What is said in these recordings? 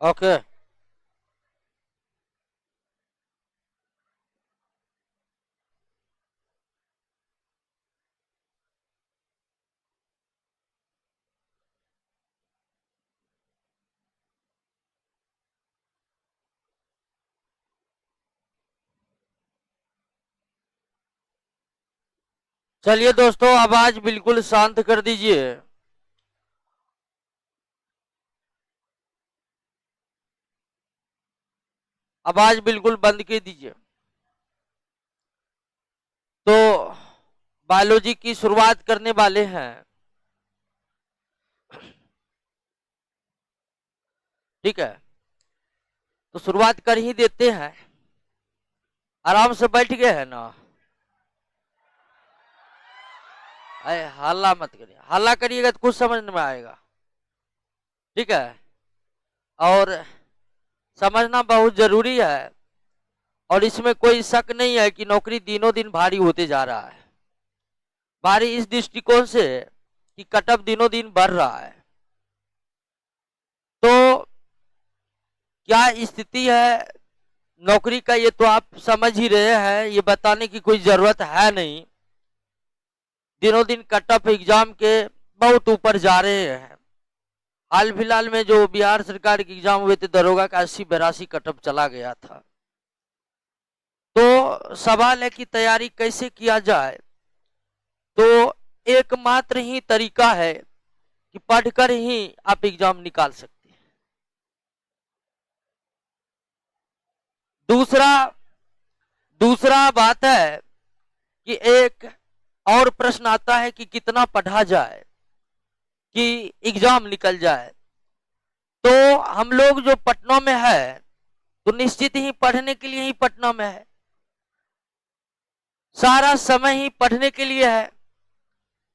Okay. चलिए दोस्तों, आवाज बिल्कुल शांत कर दीजिए। आवाज बिल्कुल बंद कर दीजिए। तो बायोलॉजी की शुरुआत करने वाले हैं। ठीक है, तो शुरुआत कर ही देते हैं। आराम से बैठ गए हैं ना? अरे हल्ला मत करिए, हल्ला करिएगा तो कुछ समझ में आएगा। ठीक है, और समझना बहुत जरूरी है। और इसमें कोई शक नहीं है कि नौकरी दिनों दिन भारी होते जा रहा है। भारी इस दृष्टिकोण से कि कटअप दिनों दिन बढ़ रहा है। तो क्या स्थिति है नौकरी का, ये तो आप समझ ही रहे हैं, ये बताने की कोई जरूरत है नहीं। दिनों दिन कटअप एग्जाम के बहुत ऊपर जा रहे हैं। हाल फिलहाल में जो बिहार सरकार के एग्जाम हुए थे, दरोगा का 80-82 कटअप चला गया था। तो सवाल है कि तैयारी कैसे किया जाए। तो एकमात्र ही तरीका है कि पढ़कर ही आप एग्जाम निकाल सकते हैं। दूसरा दूसरा बात है कि एक और प्रश्न आता है कि कितना पढ़ा जाए कि एग्जाम निकल जाए। तो हम लोग जो पटना में है, तो निश्चित ही पढ़ने के लिए ही पटना में है। सारा समय ही पढ़ने के लिए है।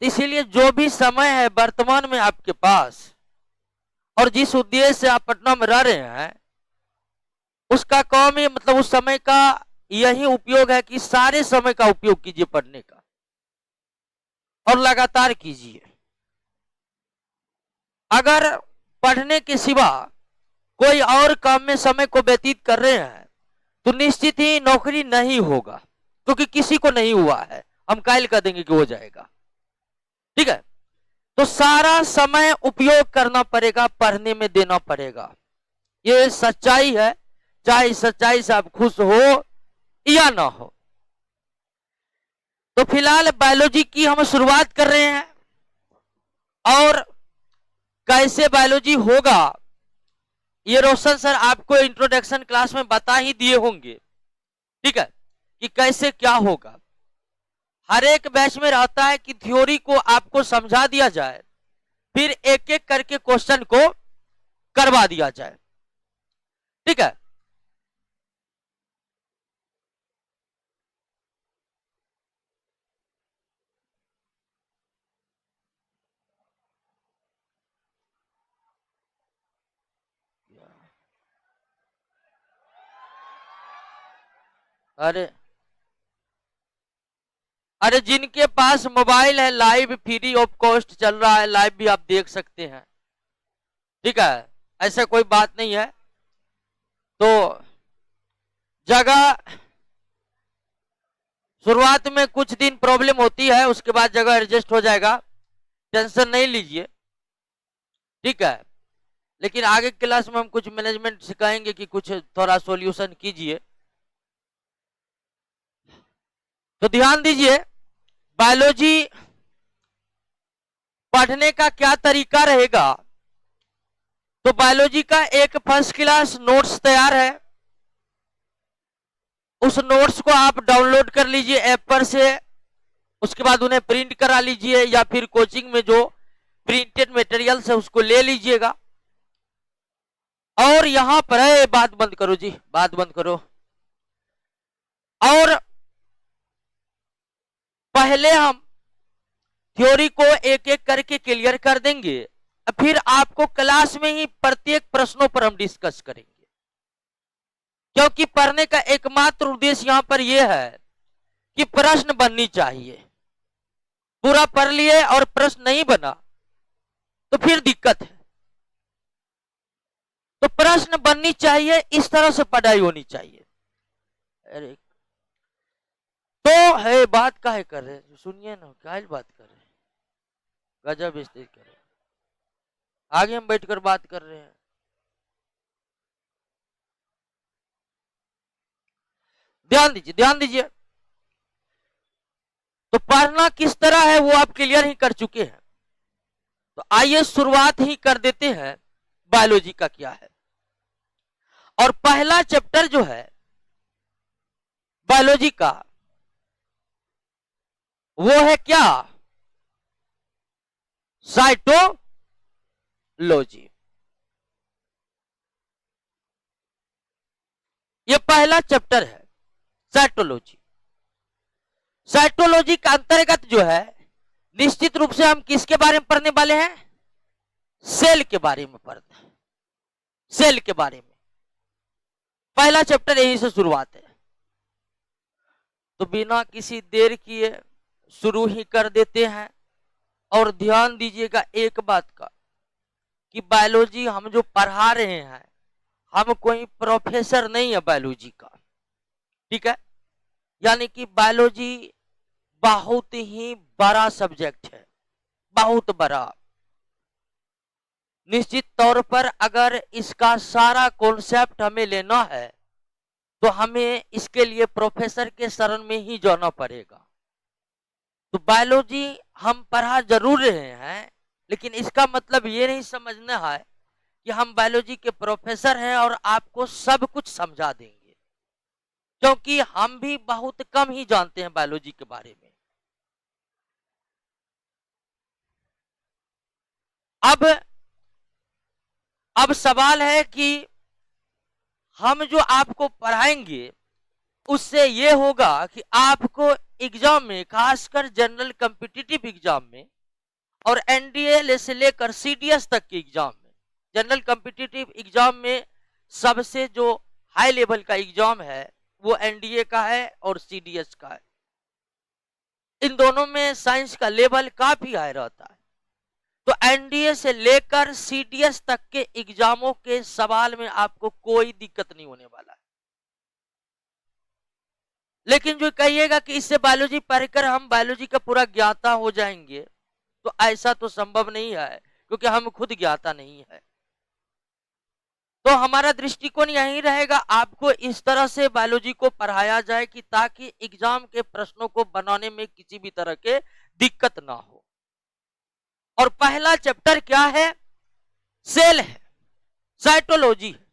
इसीलिए जो भी समय है वर्तमान में आपके पास, और जिस उद्देश्य से आप पटना में रह रहे हैं, उसका काम ही मतलब उस समय का यही उपयोग है कि सारे समय का उपयोग कीजिए पढ़ने का, और लगातार कीजिए। अगर पढ़ने के सिवा कोई और काम में समय को व्यतीत कर रहे हैं, तो निश्चित ही नौकरी नहीं होगा, क्योंकि किसी को नहीं हुआ है। हम कायल कर देंगे कि हो जाएगा। ठीक है, तो सारा समय उपयोग करना पड़ेगा, पढ़ने में देना पड़ेगा। ये सच्चाई है, चाहे इस सच्चाई से आप खुश हो या ना हो। तो फिलहाल बायोलॉजी की हम शुरुआत कर रहे हैं, और कैसे बायोलॉजी होगा ये रोशन सर आपको इंट्रोडक्शन क्लास में बता ही दिए होंगे। ठीक है, कि कैसे क्या होगा। हर एक बैच में रहता है कि थ्योरी को आपको समझा दिया जाए, फिर एक एक करके क्वेश्चन को करवा दिया जाए। ठीक है, अरे अरे जिनके पास मोबाइल है, लाइव फ्री ऑफ कॉस्ट चल रहा है, लाइव भी आप देख सकते हैं। ठीक है, ऐसा कोई बात नहीं है। तो जगह शुरुआत में कुछ दिन प्रॉब्लम होती है, उसके बाद जगह एडजस्ट हो जाएगा, टेंशन नहीं लीजिए। ठीक है, लेकिन आगे क्लास में हम कुछ मैनेजमेंट सिखाएंगे कि कुछ थोड़ा सॉल्यूशन कीजिए। तो ध्यान दीजिए, बायोलॉजी पढ़ने का क्या तरीका रहेगा। तो बायोलॉजी का एक फर्स्ट क्लास नोट्स तैयार है। उस नोट्स को आप डाउनलोड कर लीजिए ऐप पर से, उसके बाद उन्हें प्रिंट करा लीजिए, या फिर कोचिंग में जो प्रिंटेड मटेरियल है उसको ले लीजिएगा। और यहां पर है, बात बंद करो जी, बात बंद करो। और पहले हम थ्योरी को एक एक करके क्लियर कर देंगे, फिर आपको क्लास में ही प्रत्येक प्रश्नों पर हम डिस्कस करेंगे। क्योंकि पढ़ने का एकमात्र उद्देश्य यहां पर यह है कि प्रश्न बननी चाहिए। पूरा पढ़ लिए और प्रश्न नहीं बना तो फिर दिक्कत है। तो प्रश्न बननी चाहिए, इस तरह से पढ़ाई होनी चाहिए। अरे तो है बात काहे कर रहे हैं, सुनिए ना, काहे बात कर रहे हैं, गजब स्थिति कर रहे हैं, आगे हम बैठकर बात कर रहे हैं। ध्यान दीजिए, ध्यान दीजिए। तो पढ़ना किस तरह है वो आप क्लियर ही कर चुके हैं। तो आइए शुरुआत ही कर देते हैं बायोलॉजी का क्या है। और पहला चैप्टर जो है बायोलॉजी का वो है क्या, साइटोलॉजी। ये पहला चैप्टर है साइटोलॉजी। साइटोलॉजी का अंतर्गत जो है निश्चित रूप से हम किसके बारे में पढ़ने वाले हैं, सेल के बारे में पढ़ते हैं, सेल के बारे में। पहला चैप्टर यहीं से शुरुआत है। तो बिना किसी देर किए शुरू ही कर देते हैं। और ध्यान दीजिएगा एक बात का कि बायोलॉजी हम जो पढ़ा रहे हैं, हम कोई प्रोफेसर नहीं है बायोलॉजी का, ठीक है। यानी कि बायोलॉजी बहुत ही बड़ा सब्जेक्ट है, बहुत बड़ा। निश्चित तौर पर अगर इसका सारा कॉन्सेप्ट हमें लेना है तो हमें इसके लिए प्रोफेसर के शरण में ही जाना पड़ेगा। तो बायोलॉजी हम पढ़ा जरूर रहे हैं, लेकिन इसका मतलब ये नहीं समझना है कि हम बायोलॉजी के प्रोफेसर हैं और आपको सब कुछ समझा देंगे, क्योंकि हम भी बहुत कम ही जानते हैं बायोलॉजी के बारे में। अब सवाल है कि हम जो आपको पढ़ाएंगे उससे ये होगा कि आपको एग्जाम में, खासकर जनरल कॉम्पिटिटिव एग्जाम में और एनडीए से लेकर सीडीएस तक के एग्जाम में, जनरल कॉम्पिटिटिव एग्जाम में सबसे जो हाई लेवल का एग्जाम है वो एनडीए का है और सीडीएस का है। इन दोनों में साइंस का लेवल काफी हाई रहता है। तो एनडीए से लेकर सीडीएस तक के एग्जामों के सवाल में आपको कोई दिक्कत नहीं होने वाला है। लेकिन जो कहिएगा कि इससे बायोलॉजी पढ़कर हम बायोलॉजी का पूरा ज्ञाता हो जाएंगे, तो ऐसा तो संभव नहीं है, क्योंकि हम खुद ज्ञाता नहीं है। तो हमारा दृष्टिकोण यही रहेगा, आपको इस तरह से बायोलॉजी को पढ़ाया जाए कि ताकि एग्जाम के प्रश्नों को बनाने में किसी भी तरह के दिक्कत ना हो। और पहला चैप्टर क्या है, सेल है, साइटोलॉजी है,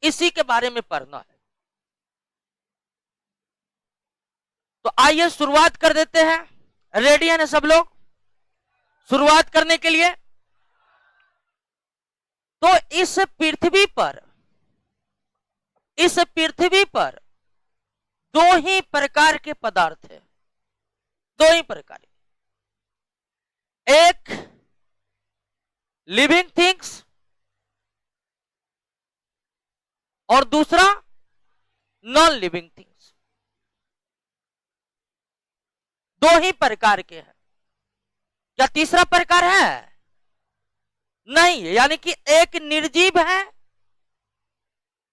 इसी के बारे में पढ़ना है। तो आइए शुरुआत कर देते हैं। रेडी है ना सब लोग शुरुआत करने के लिए? तो इस पृथ्वी पर दो ही प्रकार के पदार्थ है, दो ही प्रकार, एक लिविंग थिंग्स और दूसरा नॉन लिविंग थिंग्स। दो ही प्रकार के हैं। क्या तीसरा प्रकार है? नहीं है। यानी कि एक निर्जीव है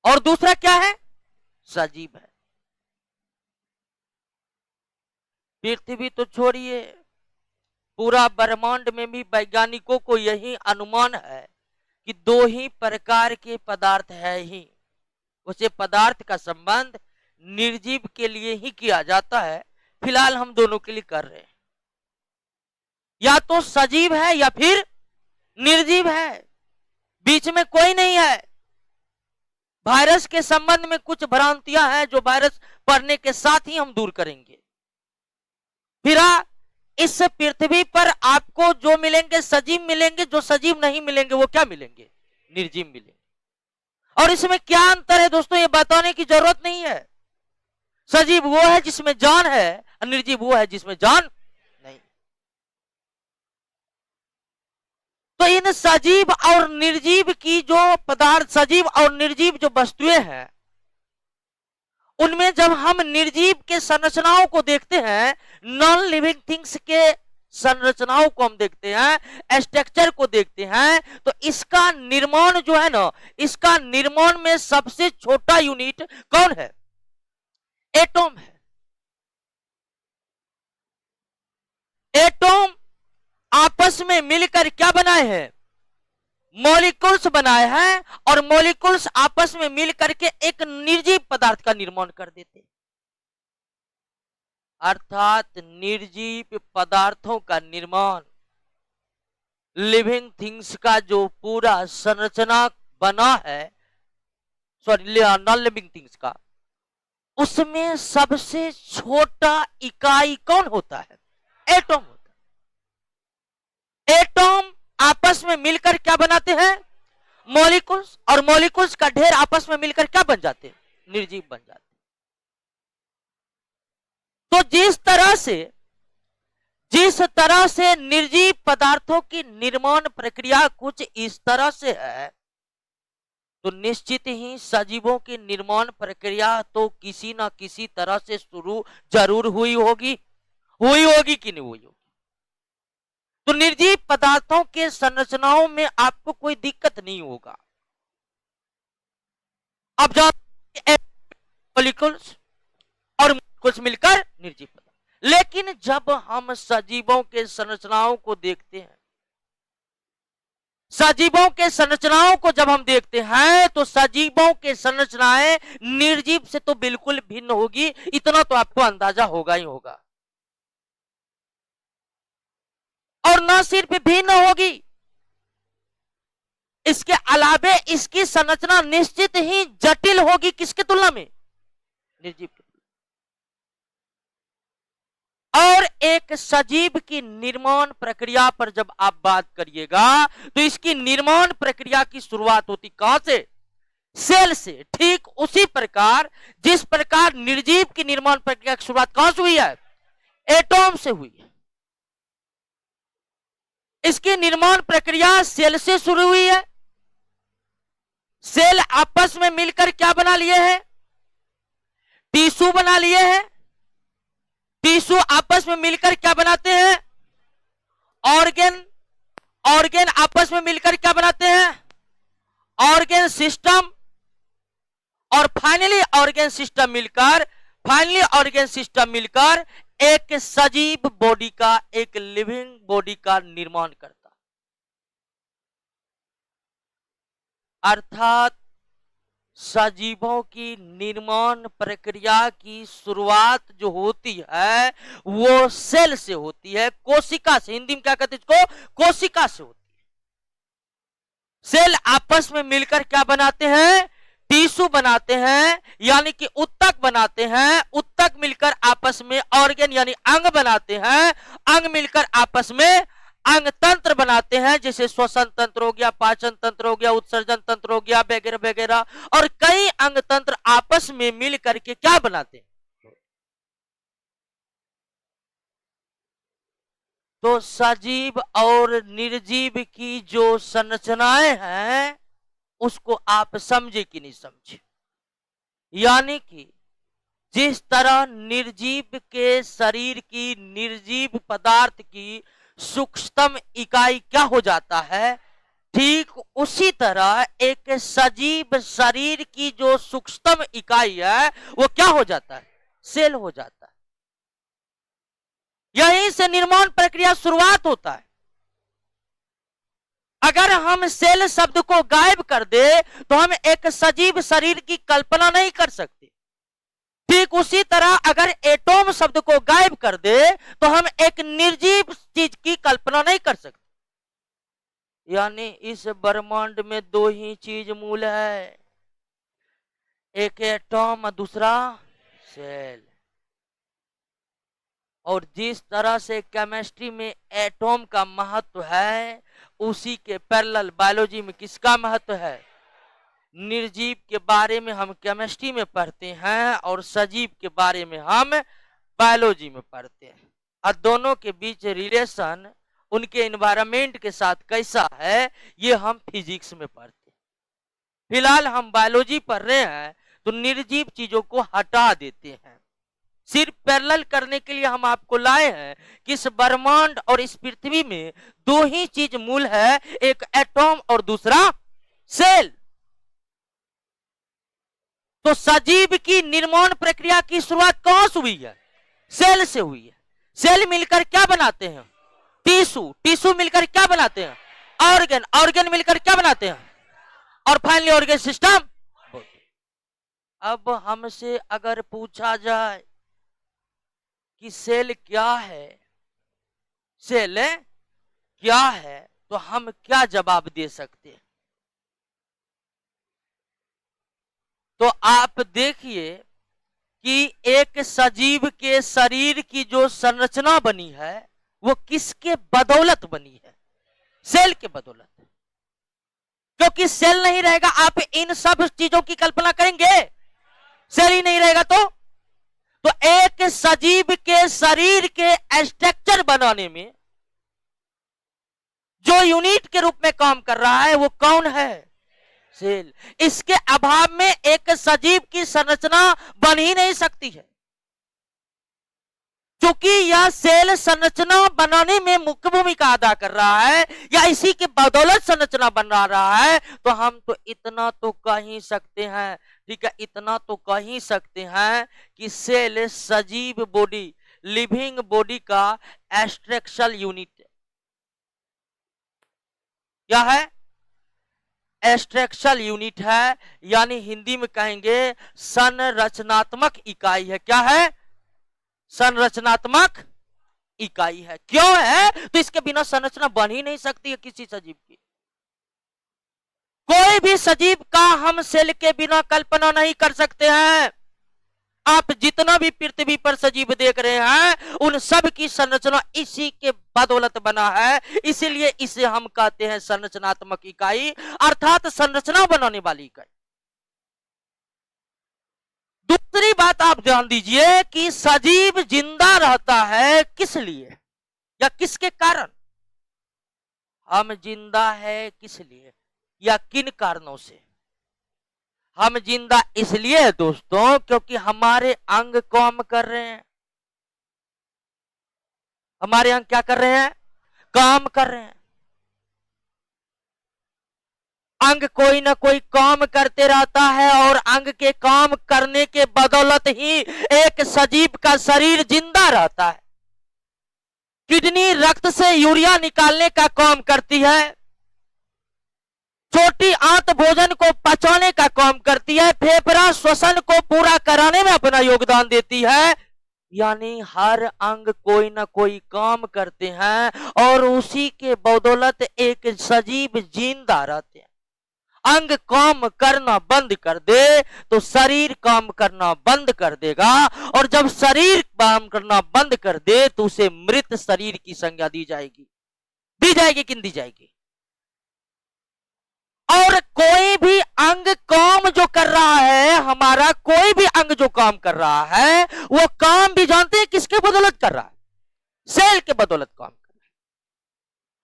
और दूसरा क्या है, सजीव है। पृथ्वी तो छोड़िए, पूरा ब्रह्मांड में भी वैज्ञानिकों को यही अनुमान है कि दो ही प्रकार के पदार्थ है ही। उसे पदार्थ का संबंध निर्जीव के लिए ही किया जाता है। फिलहाल हम दोनों के लिए कर रहे हैं, या तो सजीव है या फिर निर्जीव है, बीच में कोई नहीं है। वायरस के संबंध में कुछ भ्रांतियां हैं जो वायरस पढ़ने के साथ ही हम दूर करेंगे। फिर इस पृथ्वी पर आपको जो मिलेंगे सजीव मिलेंगे, जो सजीव नहीं मिलेंगे वो क्या मिलेंगे, निर्जीव मिलेंगे। और इसमें क्या अंतर है दोस्तों, ये बताने की जरूरत नहीं है। सजीव वो है जिसमें जान है और निर्जीव वो है जिसमें जान नहीं। तो इन सजीव और निर्जीव की जो पदार्थ, सजीव और निर्जीव जो वस्तुएं हैं, उनमें जब हम निर्जीव के संरचनाओं को देखते हैं, नॉन लिविंग थिंग्स के संरचनाओं को हम देखते हैं, स्ट्रक्चर को देखते हैं, तो इसका निर्माण जो है ना, इसका निर्माण में सबसे छोटा यूनिट कौन है? एटॉम है। एटॉम आपस में मिलकर क्या बनाए हैं? मॉलिक्यूल्स बनाए हैं, और मॉलिक्यूल्स आपस में मिलकर के एक निर्जीव पदार्थ का निर्माण कर देते हैं। अर्थात निर्जीव पदार्थों का निर्माण, लिविंग थिंग्स का जो पूरा संरचना बना है, सॉरी नॉन लिविंग थिंग्स का, उसमें सबसे छोटा इकाई कौन होता है? एटॉम होता है। एटॉम आपस में मिलकर क्या बनाते हैं? मॉलिक्यूल्स, और मॉलिक्यूल्स का ढेर आपस में मिलकर क्या बन जाते हैं? निर्जीव बन जाते हैं। तो जिस तरह से निर्जीव पदार्थों की निर्माण प्रक्रिया कुछ इस तरह से है, तो निश्चित ही सजीवों की निर्माण प्रक्रिया तो किसी ना किसी तरह से शुरू जरूर हुई होगी कि नहीं हुई होगी। तो निर्जीव पदार्थों के संरचनाओं में आपको कोई दिक्कत नहीं होगा। अब जब मॉलिक्यूल्स और मॉलिक्यूल्स मिलकर निर्जीव पदार्थ, लेकिन जब हम सजीवों के संरचनाओं को देखते हैं, सजीवों के संरचनाओं को जब हम देखते हैं, तो सजीवों के संरचनाएं निर्जीव से तो बिल्कुल भिन्न होगी, इतना तो आपको अंदाजा होगा ही होगा। और न सिर्फ भिन्न होगी, इसके अलावे इसकी संरचना निश्चित ही जटिल होगी। किसके तुलना में? निर्जीव की। और एक सजीव की निर्माण प्रक्रिया पर जब आप बात करिएगा, तो इसकी निर्माण प्रक्रिया की शुरुआत होती कहां से? सेल से। ठीक उसी प्रकार जिस प्रकार निर्जीव की निर्माण प्रक्रिया की शुरुआत कहां से हुई है? एटॉम से हुई है। इसकी निर्माण प्रक्रिया सेल से शुरू हुई है। सेल आपस में मिलकर क्या बना लिए हैं? टिश्यू बना लिए हैं। टिश्यू आपस में मिलकर क्या बनाते हैं? ऑर्गेन। ऑर्गेन आपस में मिलकर क्या बनाते हैं? Organ system. और फाइनली ऑर्गेन सिस्टम मिलकर एक सजीव बॉडी का, एक लिविंग बॉडी का निर्माण करता। अर्थात सजीवों की निर्माण प्रक्रिया की शुरुआत जो होती है वो सेल से होती है, कोशिका से। हिंदी में क्या कहते हैं इसको? कोशिका से होती है। सेल आपस में मिलकर क्या बनाते हैं? टिश्यू बनाते हैं, यानी कि उत्तक बनाते हैं। उत्तक मिलकर आपस में ऑर्गन यानी अंग बनाते हैं। अंग मिलकर आपस में अंग तंत्र बनाते हैं, जैसे श्वसन तंत्र हो गया, पाचन तंत्र हो गया, उत्सर्जन तंत्र हो गया, वगैरह वगैरह। और कई अंग तंत्र आपस में मिल करके क्या बनाते हैं? तो सजीव और निर्जीव की जो संरचनाएं हैं उसको आप समझे कि नहीं समझे? यानी कि जिस तरह निर्जीव के शरीर की, निर्जीव पदार्थ की सूक्ष्मतम इकाई क्या हो जाता है, ठीक उसी तरह एक सजीव शरीर की जो सूक्ष्मतम इकाई है वो क्या हो जाता है? सेल हो जाता है। यहीं से निर्माण प्रक्रिया शुरुआत होता है। अगर हम सेल शब्द को गायब कर दे तो हम एक सजीव शरीर की कल्पना नहीं कर सकते। ठीक उसी तरह अगर एटॉम शब्द को गायब कर दे तो हम एक निर्जीव चीज की कल्पना नहीं कर सकते। यानी इस ब्रह्मांड में दो ही चीज मूल है, एक एटॉम, दूसरा सेल। और जिस तरह से केमिस्ट्री में एटॉम का महत्व है, उसी के पैरेलल बायोलॉजी में किसका महत्व है? निर्जीव के बारे में हम केमिस्ट्री में पढ़ते हैं और सजीव के बारे में हम बायोलॉजी में पढ़ते हैं। और दोनों के बीच रिलेशन, उनके एनवायरनमेंट के साथ कैसा है, ये हम फिजिक्स में पढ़ते हैं। फिलहाल हम बायोलॉजी पढ़ रहे हैं तो निर्जीव चीजों को हटा देते हैं, सिर्फ पैरेलल करने के लिए हम आपको लाए हैं कि इस ब्रह्मांड और इस पृथ्वी में दो ही चीज मूल है, एक एटॉम और दूसरा सेल। तो सजीव की निर्माण प्रक्रिया की शुरुआत कहां से हुई है? सेल से हुई है। सेल मिलकर क्या बनाते हैं? टिश्यू। टिश्यू मिलकर क्या बनाते हैं? ऑर्गन। ऑर्गन मिलकर क्या बनाते हैं? और फाइनली ऑर्गन सिस्टम। अब हमसे अगर पूछा जाए कि सेल क्या है, सेल क्या है, तो हम क्या जवाब दे सकते हैं? तो आप देखिए कि एक सजीव के शरीर की जो संरचना बनी है वो किसके बदौलत बनी है? सेल के बदौलत। क्योंकि सेल नहीं रहेगा आप इन सब चीजों की कल्पना करेंगे? सेल ही नहीं रहेगा तो एक सजीव के शरीर के स्ट्रक्चर बनाने में जो यूनिट के रूप में काम कर रहा है वो कौन है? सेल। इसके अभाव में एक सजीव की संरचना बन ही नहीं सकती है। क्योंकि यह सेल संरचना बनाने में मुख्य भूमिका अदा कर रहा है या इसी के बदौलत संरचना बना रहा है, तो हम तो इतना तो कह ही सकते हैं, ठीक है, इतना तो कह ही सकते हैं कि सेल सजीव बॉडी, लिविंग बॉडी का स्ट्रक्चरल यूनिट है। क्या है? स्ट्रक्चरल यूनिट है, यानी हिंदी में कहेंगे संरचनात्मक इकाई है। क्या है? संरचनात्मक इकाई है। क्यों है? तो इसके बिना संरचना बन ही नहीं सकती है किसी सजीव की। कोई भी सजीव का हम सेल के बिना कल्पना नहीं कर सकते हैं। आप जितना भी पृथ्वी पर सजीव देख रहे हैं उन सब की संरचना इसी के बदौलत बना है, इसीलिए इसे हम कहते हैं संरचनात्मक इकाई, अर्थात संरचना बनाने वाली इकाई। दूसरी बात आप ध्यान दीजिए कि सजीव जिंदा रहता है किस लिए या किसके कारण? हम जिंदा है किस लिए या किन कारणों से? हम जिंदा इसलिए है दोस्तों क्योंकि हमारे अंग काम कर रहे हैं। हमारे अंग क्या कर रहे हैं? काम कर रहे हैं। अंग कोई ना कोई काम करते रहता है और अंग के काम करने के बदौलत ही एक सजीव का शरीर जिंदा रहता है। किडनी रक्त से यूरिया निकालने का काम करती है, छोटी आंत भोजन को पचाने का काम करती है, फेफड़ा श्वसन को पूरा कराने में अपना योगदान देती है, यानी हर अंग कोई ना कोई काम करते हैं और उसी के बदौलत एक सजीव जिंदा रहते हैं। अंग काम करना बंद कर दे तो शरीर काम करना बंद कर देगा, और जब शरीर काम करना बंद कर दे तो उसे मृत शरीर की संज्ञा दी जाएगी। दी जाएगी कि नहीं दी जाएगी? और कोई भी अंग काम जो कर रहा है, हमारा कोई भी अंग जो काम कर रहा है वो काम भी जानते हैं किसके बदौलत कर रहा है? सेल के बदौलत काम कर रहा है।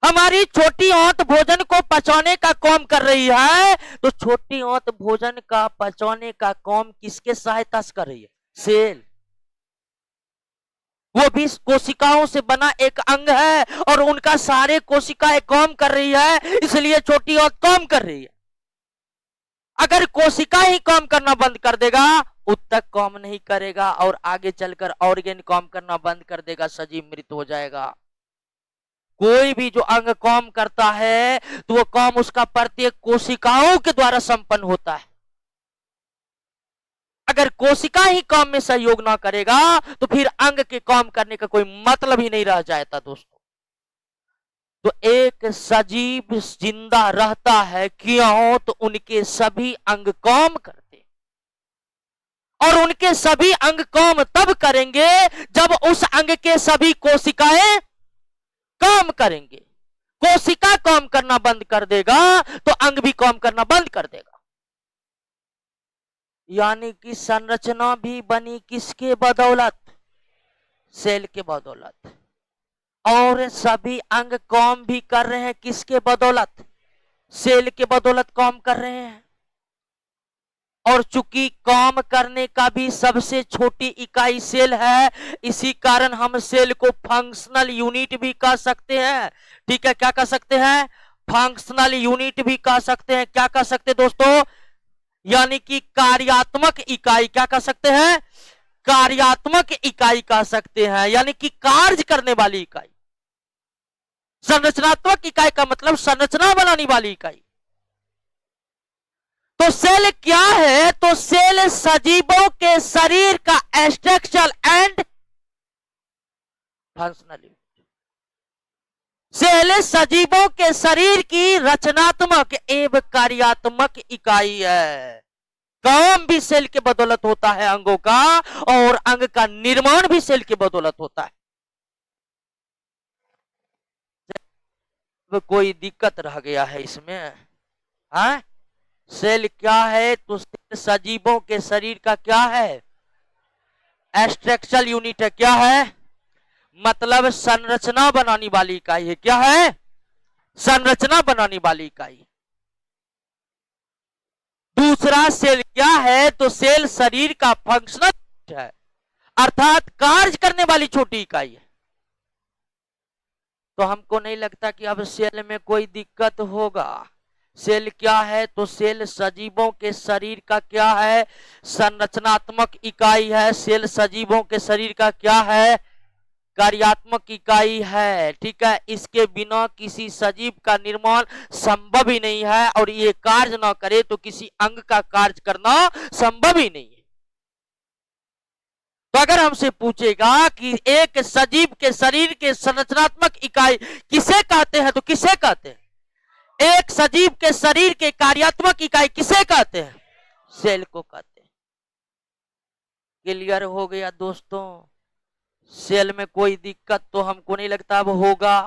हमारी छोटी आंत भोजन को पचाने का काम कर रही है, तो छोटी आंत भोजन का पचाने का काम किसके सहायता से कर रही है? सेल। वो भी कोशिकाओं से बना एक अंग है और उनका सारे कोशिकाएं काम कर रही है, इसलिए छोटी आंत काम कर रही है। अगर कोशिका ही काम करना बंद कर देगा, उत्तक काम नहीं करेगा और आगे चलकर ऑर्गन काम करना बंद कर देगा, सजीव मृत हो जाएगा। कोई भी जो अंग काम करता है तो वो काम उसका प्रत्येक कोशिकाओं के द्वारा संपन्न होता है। अगर कोशिका ही काम में सहयोग ना करेगा तो फिर अंग के काम करने का कोई मतलब ही नहीं रह जाता दोस्तों। तो एक सजीव जिंदा रहता है क्यों? तो उनके सभी अंग काम करते, और उनके सभी अंग काम तब करेंगे जब उस अंग के सभी कोशिकाएं काम करेंगे। कोशिका काम करना बंद कर देगा तो अंग भी काम करना बंद कर देगा। यानी कि संरचना भी बनी किसके बदौलत? सेल के बदौलत। और सभी अंग काम भी कर रहे हैं किसके बदौलत? सेल के बदौलत काम कर रहे हैं। और चूंकि काम करने का भी सबसे छोटी इकाई सेल है, इसी कारण हम सेल को फंक्शनल यूनिट भी कह सकते हैं। ठीक है, क्या कह सकते हैं? फंक्शनल यूनिट भी कह सकते हैं। क्या कह सकते हैं दोस्तों? यानी कि कार्यात्मक इकाई। क्या कह सकते हैं? कार्यात्मक इकाई कह सकते हैं, यानी कि कार्य करने वाली इकाई। संरचनात्मक इकाई का मतलब संरचना बनाने वाली इकाई। तो सेल क्या है? तो सेल सजीवों के शरीर का structural and functional unit. Cell सजीवों के शरीर की रचनात्मक एवं कार्यात्मक इकाई है। काम भी सेल के बदौलत होता है अंगों का, और अंग का निर्माण भी सेल के बदौलत होता है। कोई दिक्कत रह गया है इसमें? हाँ, सेल क्या है? तो सेल सजीवों के शरीर का क्या है? स्ट्रक्चरल यूनिट है। क्या है? मतलब संरचना बनाने वाली इकाई है। क्या है? संरचना बनाने वाली इकाई। दूसरा सेल क्या है? तो सेल शरीर का फंक्शनल है, अर्थात कार्य करने वाली छोटी इकाई है। तो हमको नहीं लगता कि अब सेल में कोई दिक्कत होगा। सेल क्या है? तो सेल सजीवों के शरीर का क्या है? संरचनात्मक इकाई है। सेल सजीवों के शरीर का क्या है? कार्यात्मक इकाई है। ठीक है, इसके बिना किसी सजीव का निर्माण संभव ही नहीं है, और ये कार्य ना करे तो किसी अंग का कार्य करना संभव ही नहीं है। तो अगर हमसे पूछेगा कि एक सजीव के शरीर के संरचनात्मक इकाई किसे कहते हैं, तो किसे कहते हैं? एक सजीव के शरीर के कार्यात्मक इकाई किसे कहते हैं? सेल को कहते हैं। क्लियर हो गया दोस्तों? सेल में कोई दिक्कत तो हमको नहीं लगता अब होगा।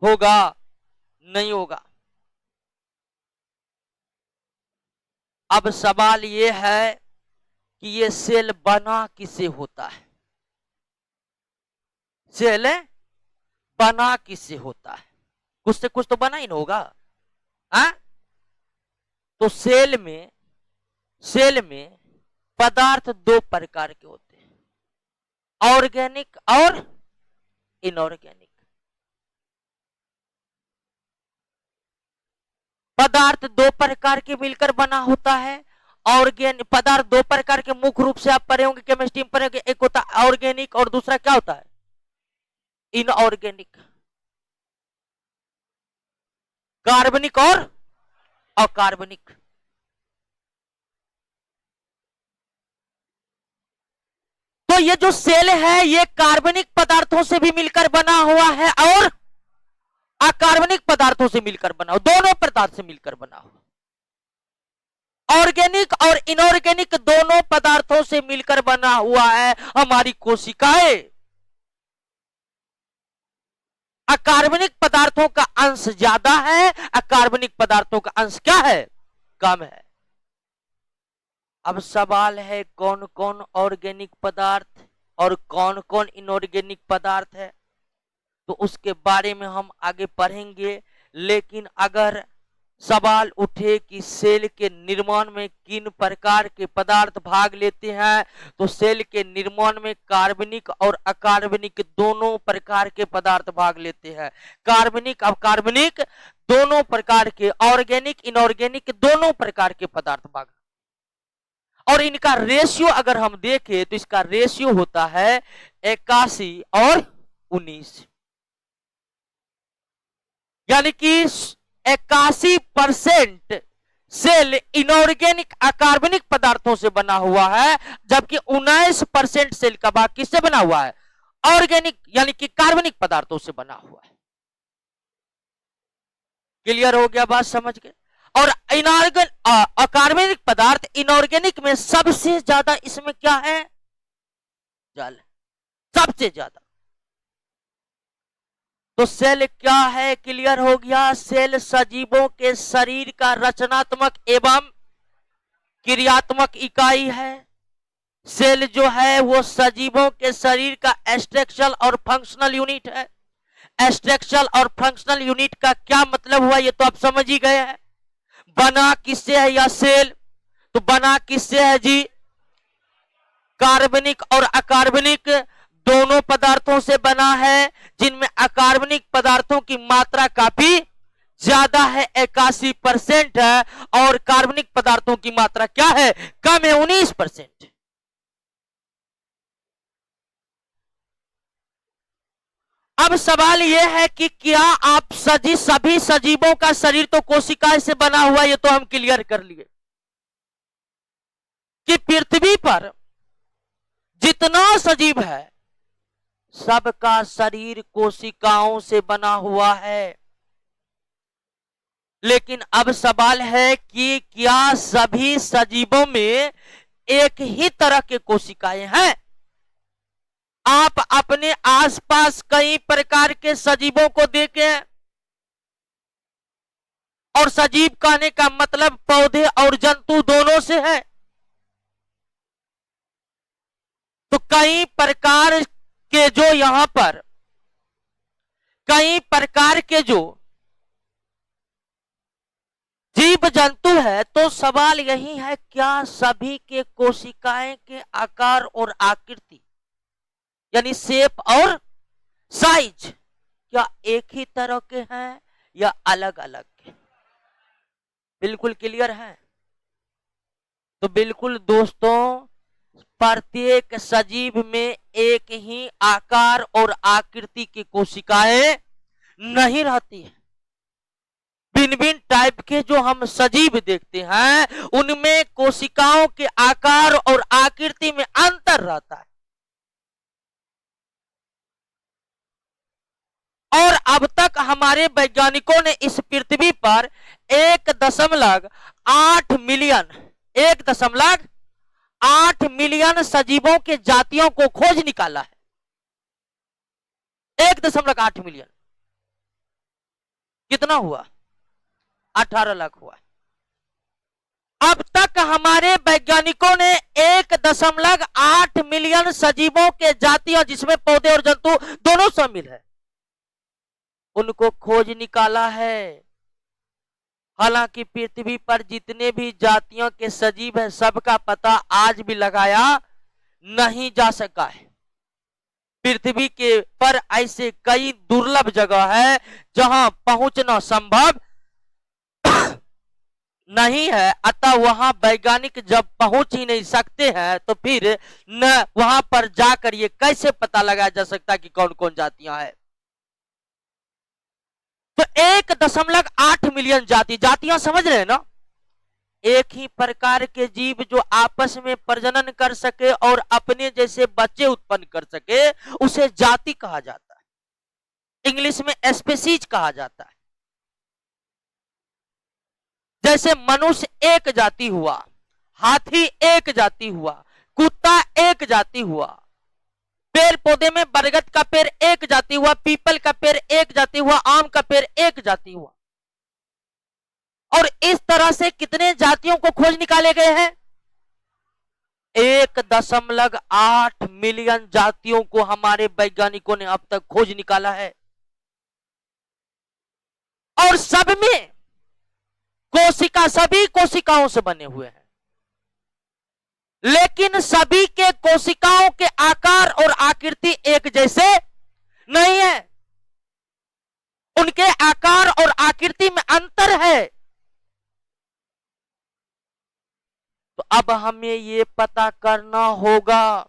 होगा? नहीं होगा। अब सवाल यह है कि ये सेल बना किससे होता है? सेल बना किससे होता है? कुछ से कुछ तो बना ही ना होगा। हाँ? तो सेल में पदार्थ दो प्रकार के होते हैं, ऑर्गेनिक और इनऑर्गेनिक। पदार्थ दो प्रकार के मिलकर बना होता है। ऑर्गेनिक पदार्थ दो प्रकार के मुख्य रूप से आप पढ़े होंगे, केमिस्ट्री में पढ़े होंगे। एक होता है ऑर्गेनिक और दूसरा क्या होता है? इनऑर्गेनिक। कार्बनिक और अकार्बनिक। तो ये जो सेल है ये कार्बनिक पदार्थों से भी मिलकर बना हुआ है और अकार्बनिक पदार्थों से मिलकर बना हुआ, दोनों पदार्थ से मिलकर बना हुआ। ऑर्गेनिक और इनऑर्गेनिक दोनों पदार्थों से मिलकर बना हुआ है हमारी कोशिकाएं। अकार्बनिक पदार्थों का अंश ज्यादा है, अकार्बनिक पदार्थों का अंश क्या है? कम है। अब सवाल है कौन कौन ऑर्गेनिक पदार्थ और कौन कौन इनऑर्गेनिक पदार्थ है, तो उसके बारे में हम आगे पढ़ेंगे। लेकिन अगर सवाल उठे कि सेल के निर्माण में किन प्रकार के पदार्थ भाग लेते हैं, तो सेल के निर्माण में कार्बनिक और अकार्बनिक दोनों प्रकार के पदार्थ भाग लेते हैं। कार्बनिक अकार्बनिक दोनों प्रकार के, ऑर्गेनिक इनऑर्गेनिक दोनों प्रकार के पदार्थ भाग, और इनका रेशियो अगर हम देखें तो इसका रेशियो होता है 81 और 19, यानी कि 81% सेल इनऑर्गेनिक अकार्बनिक पदार्थों से बना हुआ है, जबकि 19% सेल का भाग किससे बना हुआ है? ऑर्गेनिक यानी कि कार्बनिक पदार्थों से बना हुआ है। क्लियर हो गया? बात समझ गए? और अकार्बनिक पदार्थ इनऑर्गेनिक में सबसे ज्यादा इसमें क्या है? जल, सबसे ज्यादा। तो सेल क्या है? क्लियर हो गया? सेल सजीवों के शरीर का रचनात्मक एवं क्रियात्मक इकाई है। सेल जो है वो सजीवों के शरीर का स्ट्रक्चरल और फंक्शनल यूनिट है। स्ट्रक्चरल और फंक्शनल यूनिट का क्या मतलब हुआ ये तो आप समझ ही गए हैं। बना किससे है यह सेल? तो बना किससे है जी? कार्बनिक और अकार्बनिक दोनों पदार्थों से बना है, जिनमें अकार्बनिक पदार्थों की मात्रा काफी ज्यादा है, 81% है, और कार्बनिक पदार्थों की मात्रा क्या है? कम है, 19%। अब सवाल यह है कि क्या आप सभी सजीवों का शरीर तो कोशिकाएं से बना हुआ, ये तो हम क्लियर कर लिए कि पृथ्वी पर जितना सजीव है सबका शरीर कोशिकाओं से बना हुआ है। लेकिन अब सवाल है कि क्या सभी सजीवों में एक ही तरह के कोशिकाएं हैं? आप अपने आसपास कई प्रकार के सजीवों को देखें, और सजीव कहने का मतलब पौधे और जंतु दोनों से है। तो कई प्रकार के जो यहां पर कई प्रकार के जो जीव जंतु है, तो सवाल यही है क्या सभी के कोशिकाएं के आकार और आकृति यानी शेप और साइज क्या एक ही तरह के हैं या अलग अलग के? बिल्कुल क्लियर है। तो बिल्कुल दोस्तों, प्रत्येक सजीव में एक ही आकार और आकृति की कोशिकाएं नहीं रहती है। भिन्न भिन्न टाइप के जो हम सजीव देखते हैं उनमें कोशिकाओं के आकार और आकृति में अंतर रहता है। और अब तक हमारे वैज्ञानिकों ने इस पृथ्वी पर 1.8 मिलियन सजीवों के जातियों को खोज निकाला है। 1.8 मिलियन कितना हुआ? 18 लाख हुआ। अब तक हमारे वैज्ञानिकों ने 1.8 मिलियन सजीवों के जातियों, जिसमें पौधे और जंतु दोनों शामिल है, उनको खोज निकाला है। हालांकि पृथ्वी पर जितने भी जातियों के सजीव हैं सबका पता आज भी लगाया नहीं जा सका है। पृथ्वी के पर ऐसे कई दुर्लभ जगह है जहां पहुंचना संभव नहीं है, अतः वहां वैज्ञानिक जब पहुंच ही नहीं सकते हैं तो फिर न वहां पर जाकर ये कैसे पता लगाया जा सकता कि कौन कौन जातियां हैं। तो 1.8 मिलियन जातियां समझ रहे हैं ना? एक ही प्रकार के जीव जो आपस में प्रजनन कर सके और अपने जैसे बच्चे उत्पन्न कर सके उसे जाति कहा जाता है, इंग्लिश में स्पीशीज कहा जाता है। जैसे मनुष्य एक जाति हुआ, हाथी एक जाति हुआ, कुत्ता एक जाति हुआ, पेड़ पौधे में बरगद का पेड़ एक जाति हुआ, पीपल का पेड़ एक जाति हुआ, आम का पेड़ एक जाति हुआ। और इस तरह से कितने जातियों को खोज निकाले गए हैं? 1.8 मिलियन जातियों को हमारे वैज्ञानिकों ने अब तक खोज निकाला है। और सब में सभी कोशिकाओं से बने हुए हैं, लेकिन सभी के कोशिकाओं के आकार और आकृति एक जैसे नहीं है, उनके आकार और आकृति में अंतर है। तो अब हमें यह पता करना होगा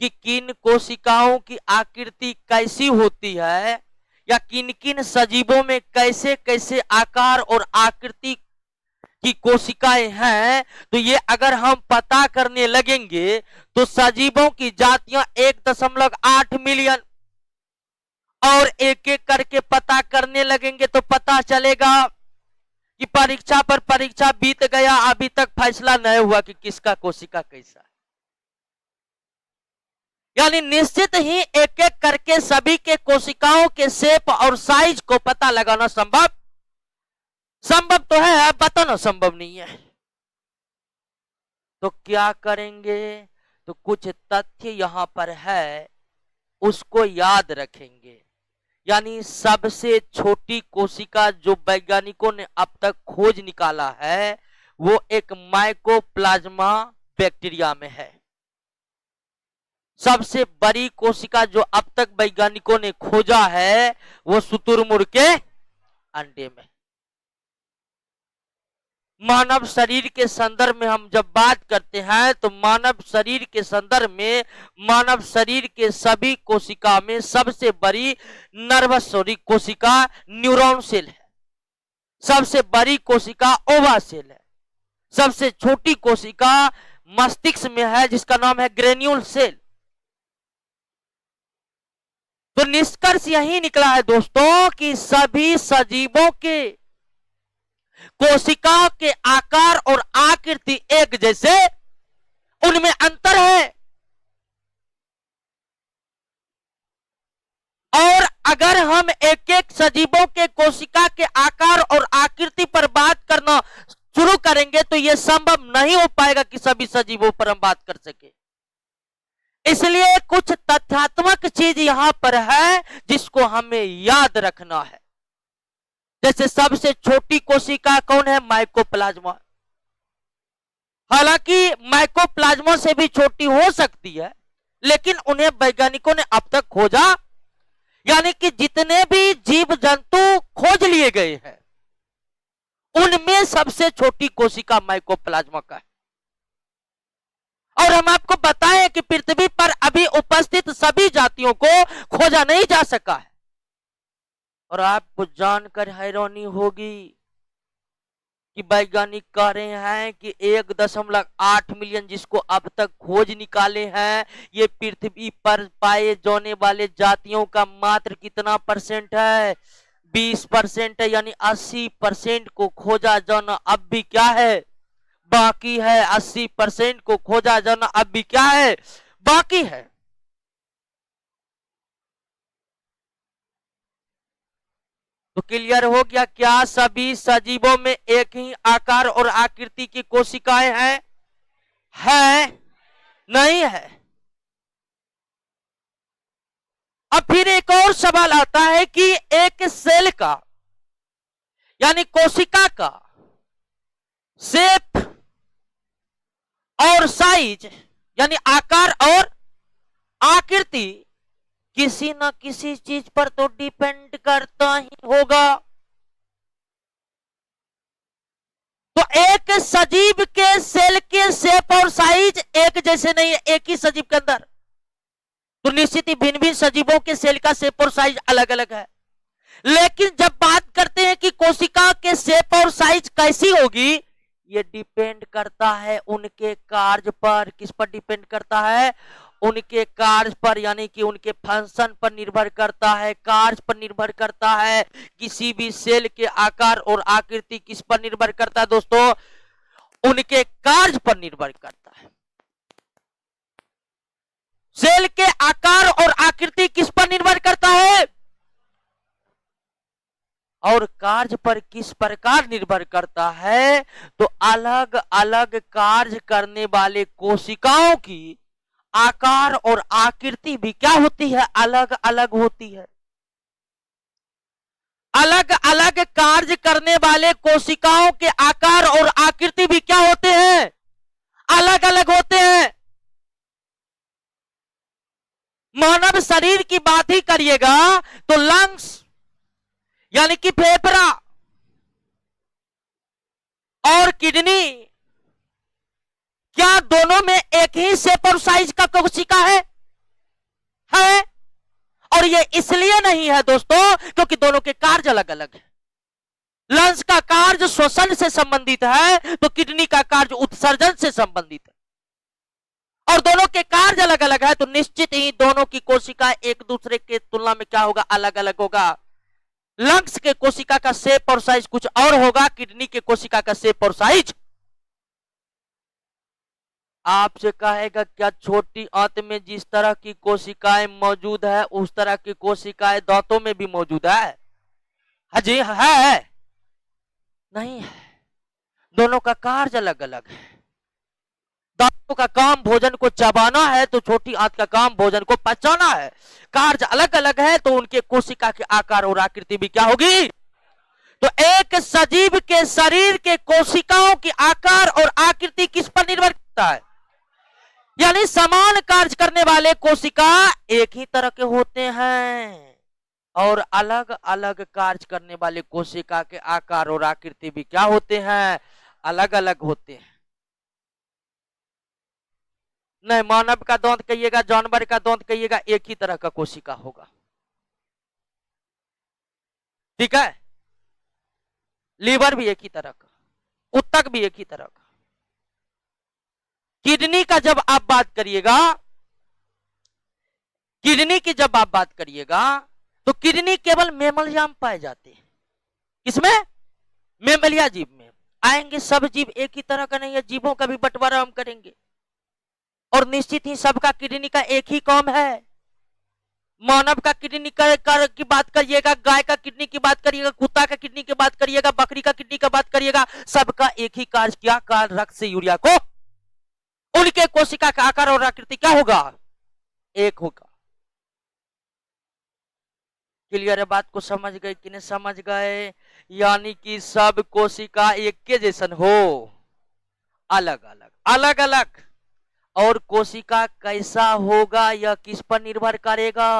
कि किन कोशिकाओं की आकृति कैसी होती है या किन किन सजीवों में कैसे कैसे आकार और आकृति की कोशिकाएं हैं। तो ये अगर हम पता करने लगेंगे तो सजीवों की जातियां 1.8 मिलियन और एक एक करके पता करने लगेंगे तो पता चलेगा कि परीक्षा पर परीक्षा बीत गया, अभी तक फैसला नहीं हुआ कि किसका कोशिका कैसा है। यानी निश्चित ही एक एक करके सभी के कोशिकाओं के शेप और साइज को पता लगाना संभव तो है, बताना संभव नहीं है। तो क्या करेंगे? तो कुछ तथ्य यहां पर है, उसको याद रखेंगे। यानी सबसे छोटी कोशिका जो वैज्ञानिकों ने अब तक खोज निकाला है वो एक माइकोप्लाज्मा बैक्टीरिया में है। सबसे बड़ी कोशिका जो अब तक वैज्ञानिकों ने खोजा है वो शुतुरमुर्ग के अंडे में। मानव शरीर के संदर्भ में हम जब बात करते हैं तो मानव शरीर के संदर्भ में मानव शरीर के सभी कोशिका में सबसे बड़ी नर्वस कोशिका न्यूरॉन सेल है, सबसे बड़ी कोशिका ओवा सेल है, सबसे छोटी कोशिका मस्तिष्क में है जिसका नाम है ग्रेन्यूल सेल। तो निष्कर्ष यही निकला है दोस्तों कि सभी सजीवों के कोशिकाओं के आकार और आकृति एक जैसे, उनमें अंतर है। और अगर हम एक एक सजीवों के कोशिका के आकार और आकृति पर बात करना शुरू करेंगे तो यह संभव नहीं हो पाएगा कि सभी सजीवों पर हम बात कर सके। इसलिए कुछ तथ्यात्मक चीज यहां पर है जिसको हमें याद रखना है। जैसे सबसे छोटी कोशिका कौन है? माइकोप्लाज्मा। हालांकि माइकोप्लाज्मा से भी छोटी हो सकती है, लेकिन उन्हें वैज्ञानिकों ने अब तक खोजा, यानी कि जितने भी जीव जंतु खोज लिए गए हैं उनमें सबसे छोटी कोशिका माइकोप्लाज्मा का है। और हम आपको बताएं कि पृथ्वी पर अभी उपस्थित सभी जातियों को खोजा नहीं जा सका है। और आपको जानकर हैरानी होगी कि वैज्ञानिक कह रहे हैं कि 1.8 मिलियन जिसको अब तक खोज निकाले हैं, ये पृथ्वी पर पाए जाने वाले जातियों का मात्र कितना परसेंट है? 20% है, यानी 80% को खोजा जाना अब भी क्या है? बाकी है। 80% को खोजा जाना अब भी क्या है? बाकी है। तो क्लियर हो गया, क्या सभी सजीवों में एक ही आकार और आकृति की कोशिकाएं हैं? है? नहीं है। अब फिर एक और सवाल आता है कि एक सेल का यानी कोशिका का शेप और साइज यानी आकार और आकृति किसी न किसी चीज पर तो डिपेंड करता ही होगा। तो एक सजीव के सेल के शेप और साइज एक जैसे नहीं है एक ही सजीव के अंदर, तो निश्चित ही भिन्न भिन्न सजीवों के सेल का शेप और साइज अलग अलग है। लेकिन जब बात करते हैं कि कोशिका के शेप और साइज कैसी होगी, ये डिपेंड करता है उनके कार्य पर। किस पर डिपेंड करता है? उनके कार्य पर, यानी कि उनके फंक्शन पर निर्भर करता है, कार्य पर निर्भर करता है। किसी भी सेल के आकार और आकृति किस पर निर्भर करता है दोस्तों? उनके कार्य पर निर्भर करता है। सेल के आकार और आकृति किस पर निर्भर करता है और कार्य पर किस प्रकार निर्भर करता है? तो अलग अलग कार्य करने वाले कोशिकाओं की आकार और आकृति भी क्या होती है? अलग अलग होती है। अलग अलग कार्य करने वाले कोशिकाओं के आकार और आकृति भी क्या होते हैं? अलग अलग होते हैं। मानव शरीर की बात ही करिएगा तो लंग्स यानी कि फेफड़ा और किडनी, क्या दोनों में एक ही शेप और साइज का कोशिका है? और ये इसलिए नहीं है दोस्तों क्योंकि दोनों के कार्य अलग अलग है। लंग्स का कार्य श्वसन से संबंधित है तो किडनी का कार्य उत्सर्जन से संबंधित है, और दोनों के कार्य अलग अलग है तो निश्चित ही दोनों की कोशिका एक दूसरे के तुलना में क्या होगा? अलग अलग होगा। लंग्स के कोशिका का शेप और साइज कुछ और होगा, किडनी के कोशिका का शेप और साइज। आपसे कहेगा क्या छोटी आंत में जिस तरह की कोशिकाएं मौजूद है उस तरह की कोशिकाएं दांतों में भी मौजूद है? हाजी है? नहीं है। दोनों का कार्य अलग अलग है। दांतों का काम भोजन को चबाना है तो छोटी आंत का काम भोजन को पचाना है। कार्य अलग अलग है तो उनके कोशिका के आकार और आकृति भी क्या होगी? तो एक सजीव के शरीर के कोशिकाओं की आकार और आकृति किस पर निर्भर करता है? यानी समान कार्य करने वाले कोशिका एक ही तरह के होते हैं और अलग अलग कार्य करने वाले कोशिका के आकार और आकृति भी क्या होते हैं? अलग अलग होते हैं। नहीं, मानव का दांत कहिएगा, जानवर का दांत कहिएगा, एक ही तरह का कोशिका होगा। ठीक है, लीवर भी एक ही तरह का, उत्तक भी एक ही तरह का। किडनी का जब आप बात करिएगा, किडनी की जब आप बात करिएगा तो किडनी केवल मेमलिया में पाए जाते हैं। किसमें? मेमलिया जीव में आएंगे। सब जीव एक ही तरह का नहीं है, जीवों का भी बंटवारा हम करेंगे और निश्चित ही सबका किडनी का एक ही काम है। मानव का किडनी की बात करिएगा, गाय का किडनी की बात करिएगा, कुत्ता का किडनी की बात करिएगा, बकरी का किडनी की बात करिएगा, सबका एक ही कार्य किया, काल रक्त से यूरिया को उनके कोशिका का आकार और आकृति क्या होगा? एक होगा। क्लियर है? बात को समझ गए कि नहीं समझ गए? यानी कि सब कोशिका एक के जैसन हो, अलग अलग अलग अलग। और कोशिका कैसा होगा यह किस पर निर्भर करेगा?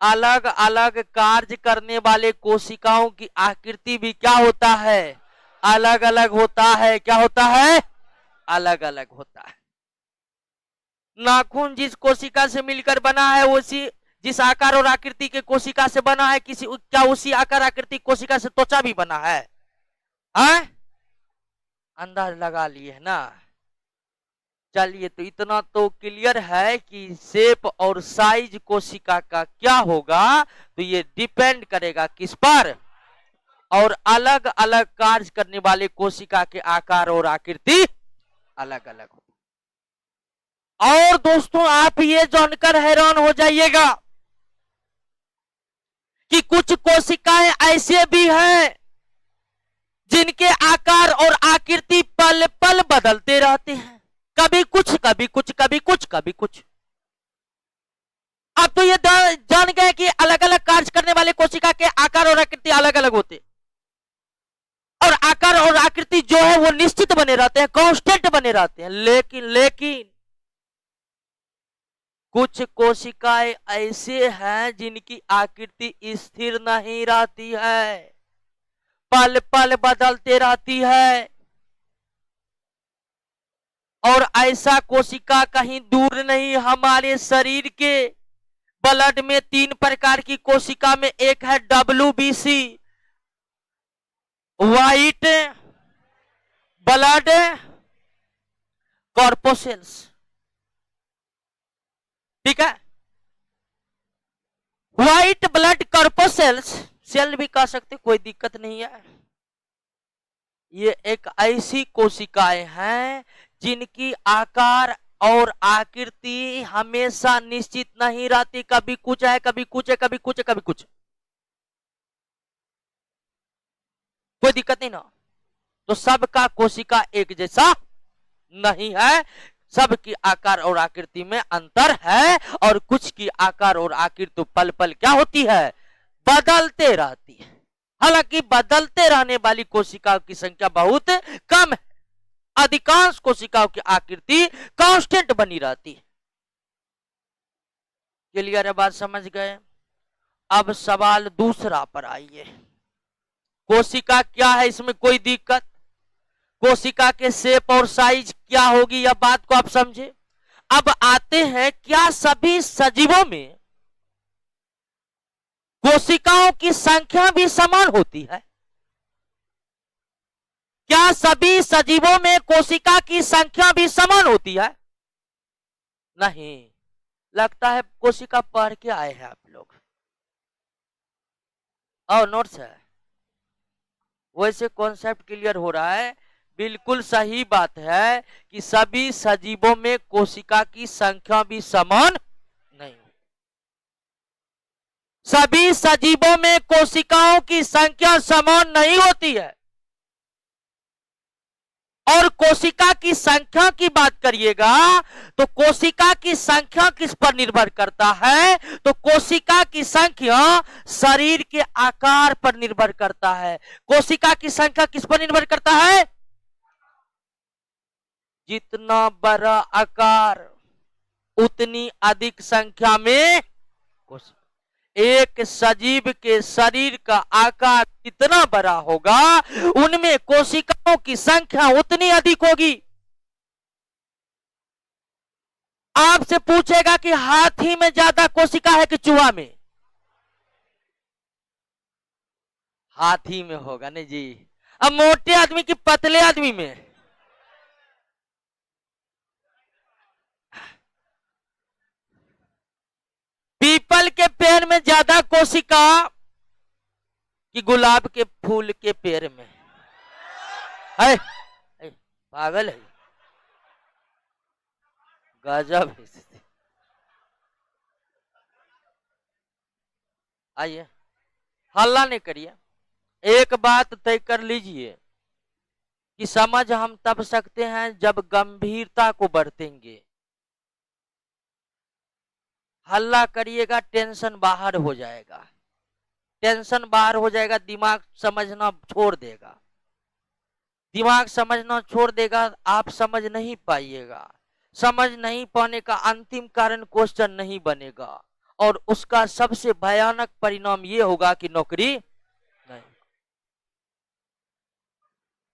अलग अलग कार्य करने वाले कोशिकाओं की आकृति भी क्या होता है? अलग अलग होता है। क्या होता है? अलग अलग होता है। नाखून जिस कोशिका से मिलकर बना है, उसी जिस आकार और आकृति के कोशिका से बना है, किसी क्या उसी आकार आकृति कोशिका से त्वचा भी बना है? अंदाज लगा लिए ना? चलिए, तो इतना तो क्लियर है कि शेप और साइज कोशिका का क्या होगा, तो ये डिपेंड करेगा किस पर? और अलग अलग कार्य करने वाले कोशिका के आकार और आकृति अलग अलग हो। और दोस्तों, आप ये जानकर हैरान हो जाइएगा कि कुछ कोशिकाएं ऐसे भी हैं जिनके आकार और आकृति पल पल बदलते रहते हैं, कभी कुछ कभी कुछ कभी कुछ कभी कुछ। अब तो ये जान गए कि अलग अलग कार्य करने वाले कोशिका के आकार और आकृति अलग अलग होते, और आकार और आकृति जो है वो निश्चित बने रहते हैं, कांस्टेंट बने रहते हैं। लेकिन कुछ कोशिकाएं ऐसे हैं जिनकी आकृति स्थिर नहीं रहती है, पल पल बदलते रहती है। और ऐसा कोशिका कहीं दूर नहीं, हमारे शरीर के ब्लड में 3 प्रकार की कोशिका में एक है WBC, व्हाइट ब्लड कॉर्पोसेल्स। ठीक है, व्हाइट ब्लड कॉर्पोसेल्स, सेल भी कह सकते, कोई दिक्कत नहीं है। ये एक ऐसी कोशिकाएं हैं जिनकी आकार और आकृति हमेशा निश्चित नहीं रहती, कभी कुछ है कभी कुछ है, कभी कुछ है कभी कुछ। कोई दिक्कत नहीं ना? तो सबका कोशिका एक जैसा नहीं है, सबकी आकार और आकृति में अंतर है, और कुछ की आकार और आकृति पल पल क्या होती है? बदलते रहती है। हालांकि बदलते रहने वाली कोशिकाओं की संख्या बहुत कम है, अधिकांश कोशिकाओं की आकृति कांस्टेंट बनी रहती है। क्लियर है? बात समझ गए? अब सवाल दूसरा पर आइए। कोशिका क्या है, इसमें कोई दिक्कत? कोशिका के शेप और साइज क्या होगी, यह बात को आप समझे। अब आते हैं, क्या सभी सजीवों में कोशिकाओं की संख्या भी समान होती है? क्या सभी सजीवों में कोशिका की संख्या भी समान होती है? नहीं, लगता है कोशिका पढ़ के आए हैं आप लोग, और नोट्स है, वैसे कॉन्सेप्ट क्लियर हो रहा है। बिल्कुल सही बात है कि सभी सजीवों में कोशिका की संख्या भी समान नहीं, सभी सजीवों में कोशिकाओं की संख्या समान नहीं होती है। और कोशिका की संख्या की बात करिएगा तो कोशिका की संख्या किस पर निर्भर करता है? तो कोशिका की संख्या शरीर के आकार पर निर्भर करता है। कोशिका की संख्या किस पर निर्भर करता है? जितना बड़ा आकार उतनी अधिक संख्या में कोशिका। एक सजीव के शरीर का आकार जितना बड़ा होगा उनमें कोशिकाओं की संख्या उतनी अधिक होगी। आपसे पूछेगा कि हाथी में ज्यादा कोशिका है कि चूहा में? हाथी में होगा नहीं जी। अब मोटे आदमी की पतले आदमी में? पीपल के पेड़ में ज्यादा कोशिका कि गुलाब के फूल के पेड़ में? है पागल है, गजब है। आइए हल्ला नहीं करिए, एक बात तय कर लीजिए कि समझ हम तब सकते हैं जब गंभीरता को बरतेंगे। हल्ला करिएगा टेंशन बाहर हो जाएगा, टेंशन बाहर हो जाएगा, दिमाग समझना छोड़ देगा। दिमाग समझना छोड़ देगा, आप समझ नहीं पाइएगा। समझ नहीं पाने का अंतिम कारण क्वेश्चन नहीं बनेगा और उसका सबसे भयानक परिणाम यह होगा कि नौकरी नहीं।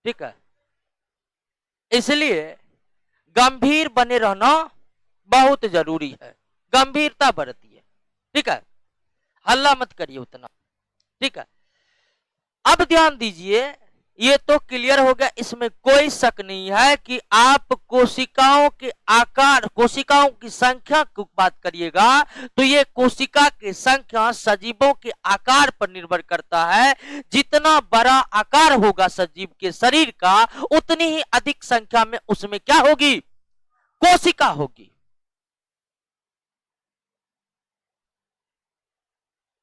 ठीक है, इसलिए गंभीर बने रहना बहुत जरूरी है, गंभीरता बरतिए। ठीक है, हल्ला मत करिए उतना। ठीक है, अब ध्यान दीजिए, ये तो क्लियर हो गया, इसमें कोई शक नहीं है कि आप कोशिकाओं के आकार, कोशिकाओं की संख्या की बात करिएगा तो ये कोशिका की संख्या सजीवों के आकार पर निर्भर करता है। जितना बड़ा आकार होगा सजीव के शरीर का उतनी ही अधिक संख्या में उसमें क्या होगी? कोशिका होगी।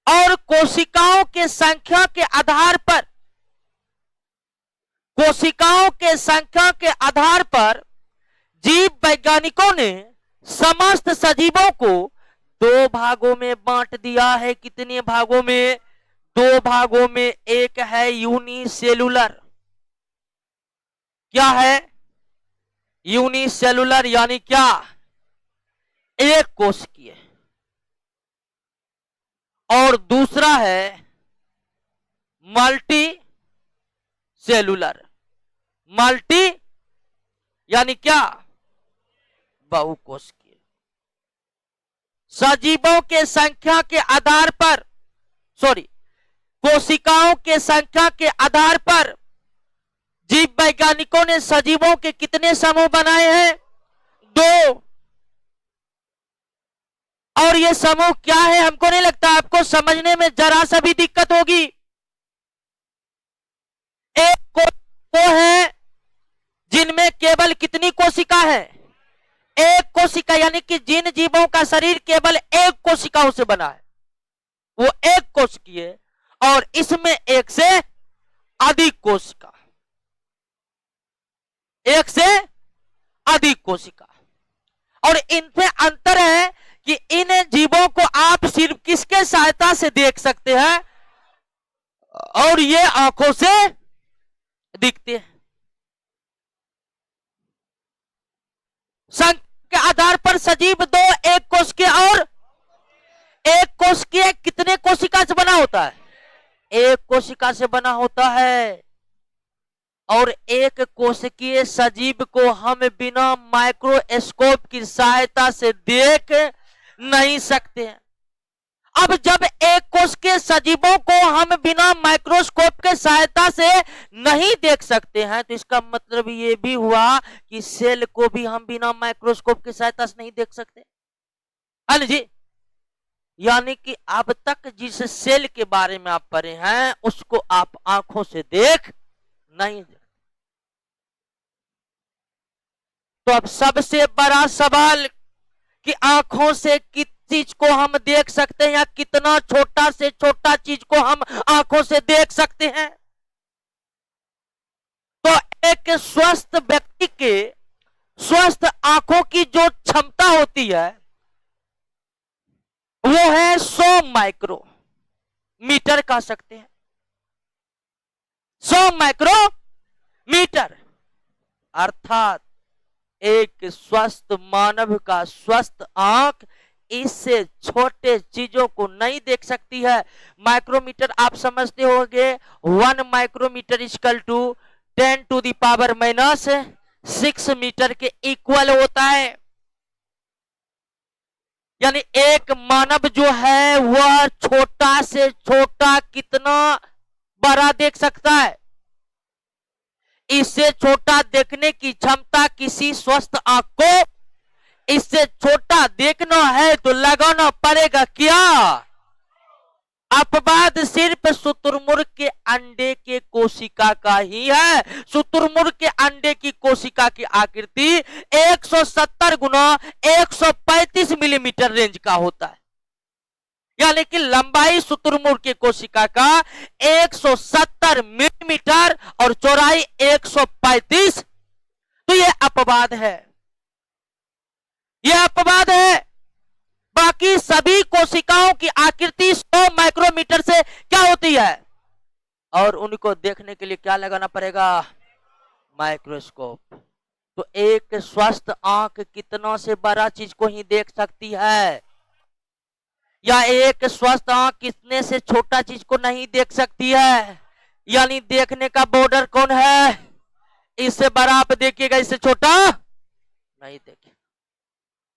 और कोशिकाओं के संख्या के आधार पर, कोशिकाओं के संख्या के आधार पर जीव वैज्ञानिकों ने समस्त सजीवों को दो भागों में बांट दिया है। कितने भागों में? दो भागों में। एक है यूनिसेलुलर। क्या है? यूनिसेलुलर यानी क्या? एक कोशिकीय। और दूसरा है मल्टी सेलुलर। मल्टी यानी क्या? बहुकोशिकीय। सजीवों के संख्या के आधार पर, कोशिकाओं के संख्या के आधार पर जीव वैज्ञानिकों ने सजीवों के कितने समूह बनाए हैं? दो। और ये समूह क्या है हमको नहीं लगता आपको समझने में जरा सा भी दिक्कत होगी। एक वो है जिनमें केवल कितनी कोशिका है? एक कोशिका, यानी कि जिन जीवों का शरीर केवल एक कोशिकाओं से बना है वो एक कोशिकीय, और इसमें एक से अधिक कोशिका, एक से अधिक कोशिका। और इनमें अंतर है कि इन जीवों को आप सिर्फ किसके सहायता से देख सकते हैं? और ये आंखों से दिखते हैं। संख्या के आधार पर सजीव दो, एक कोशिकीय और एक कोशिकीय कितने कोशिका से बना होता है? एक कोशिका से बना होता है। और एक कोशिकीय सजीव को हम बिना माइक्रोस्कोप की सहायता से देख नहीं सकते हैं। अब जब एक कोशिकीय सजीवों को हम बिना माइक्रोस्कोप के सहायता से नहीं देख सकते हैं तो इसका मतलब ये भी हुआ कि सेल को भी हम बिना माइक्रोस्कोप की सहायता से नहीं देख सकते। हाँ जी, यानी कि अब तक जिस सेल के बारे में आप पढ़े हैं उसको आप आंखों से देख नहीं सकते। तो अब सबसे बड़ा सवाल कि आंखों से किस चीज को हम देख सकते हैं या कितना छोटा से छोटा चीज को हम आंखों से देख सकते हैं? तो एक स्वस्थ व्यक्ति के स्वस्थ आंखों की जो क्षमता होती है वो है 100 माइक्रोमीटर कह सकते हैं, 100 माइक्रोमीटर। अर्थात एक स्वस्थ मानव का स्वस्थ आंख इससे छोटे चीजों को नहीं देख सकती है। माइक्रोमीटर आप समझते होंगे, 1 micrometre equal to 10 to the power -6 metre के इक्वल होता है। यानी एक मानव जो है वह छोटा से छोटा कितना बड़ा देख सकता है। इससे छोटा देखने की क्षमता किसी स्वस्थ आंख को इससे छोटा देखना है तो लगाना पड़ेगा क्या? अपवाद सिर्फ शुतुरमुर्ग के अंडे के कोशिका का ही है। शुतुरमुर्ग के अंडे की कोशिका की आकृति 170 गुना 135 मिलीमीटर रेंज का होता है। यानी कि लंबाई शुतुरमुर्ग की कोशिका का 170 मिलीमीटर और चौड़ाई 135। तो यह अपवाद है, यह अपवाद है। बाकी सभी कोशिकाओं की आकृति 100 माइक्रोमीटर से क्या होती है, और उनको देखने के लिए क्या लगाना पड़ेगा? माइक्रोस्कोप। तो एक स्वस्थ आंख कितना से बड़ा चीज को ही देख सकती है, या एक स्वस्थ आंख कितने से छोटा चीज को नहीं देख सकती है। यानी देखने का बॉर्डर कौन है? इससे बड़ा आप देखिएगा, इससे छोटा नहीं देखिए।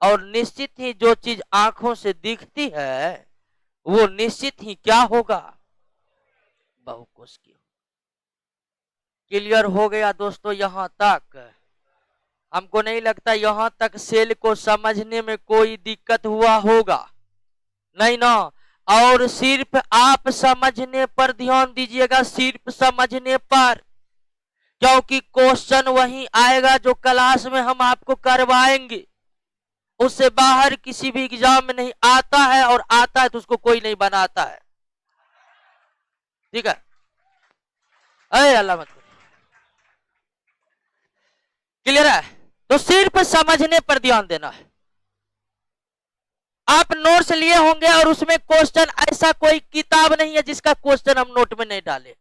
और निश्चित ही जो चीज आंखों से दिखती है वो निश्चित ही क्या होगा? बहुकोश की। क्लियर हो गया दोस्तों? यहां तक हमको नहीं लगता यहां तक सेल को समझने में कोई दिक्कत हुआ होगा, नहीं ना। और सिर्फ आप समझने पर ध्यान दीजिएगा, सिर्फ समझने पर, क्योंकि क्वेश्चन वही आएगा जो क्लास में हम आपको करवाएंगे। उससे बाहर किसी भी एग्जाम में नहीं आता है, और आता है तो उसको कोई नहीं बनाता है। ठीक है? अरे अल्लाह मत। क्लियर है? तो सिर्फ समझने पर ध्यान देना है। आप नोट्स लिए होंगे और उसमें क्वेश्चन, ऐसा कोई किताब नहीं है जिसका क्वेश्चन हम नोट में नहीं डाले।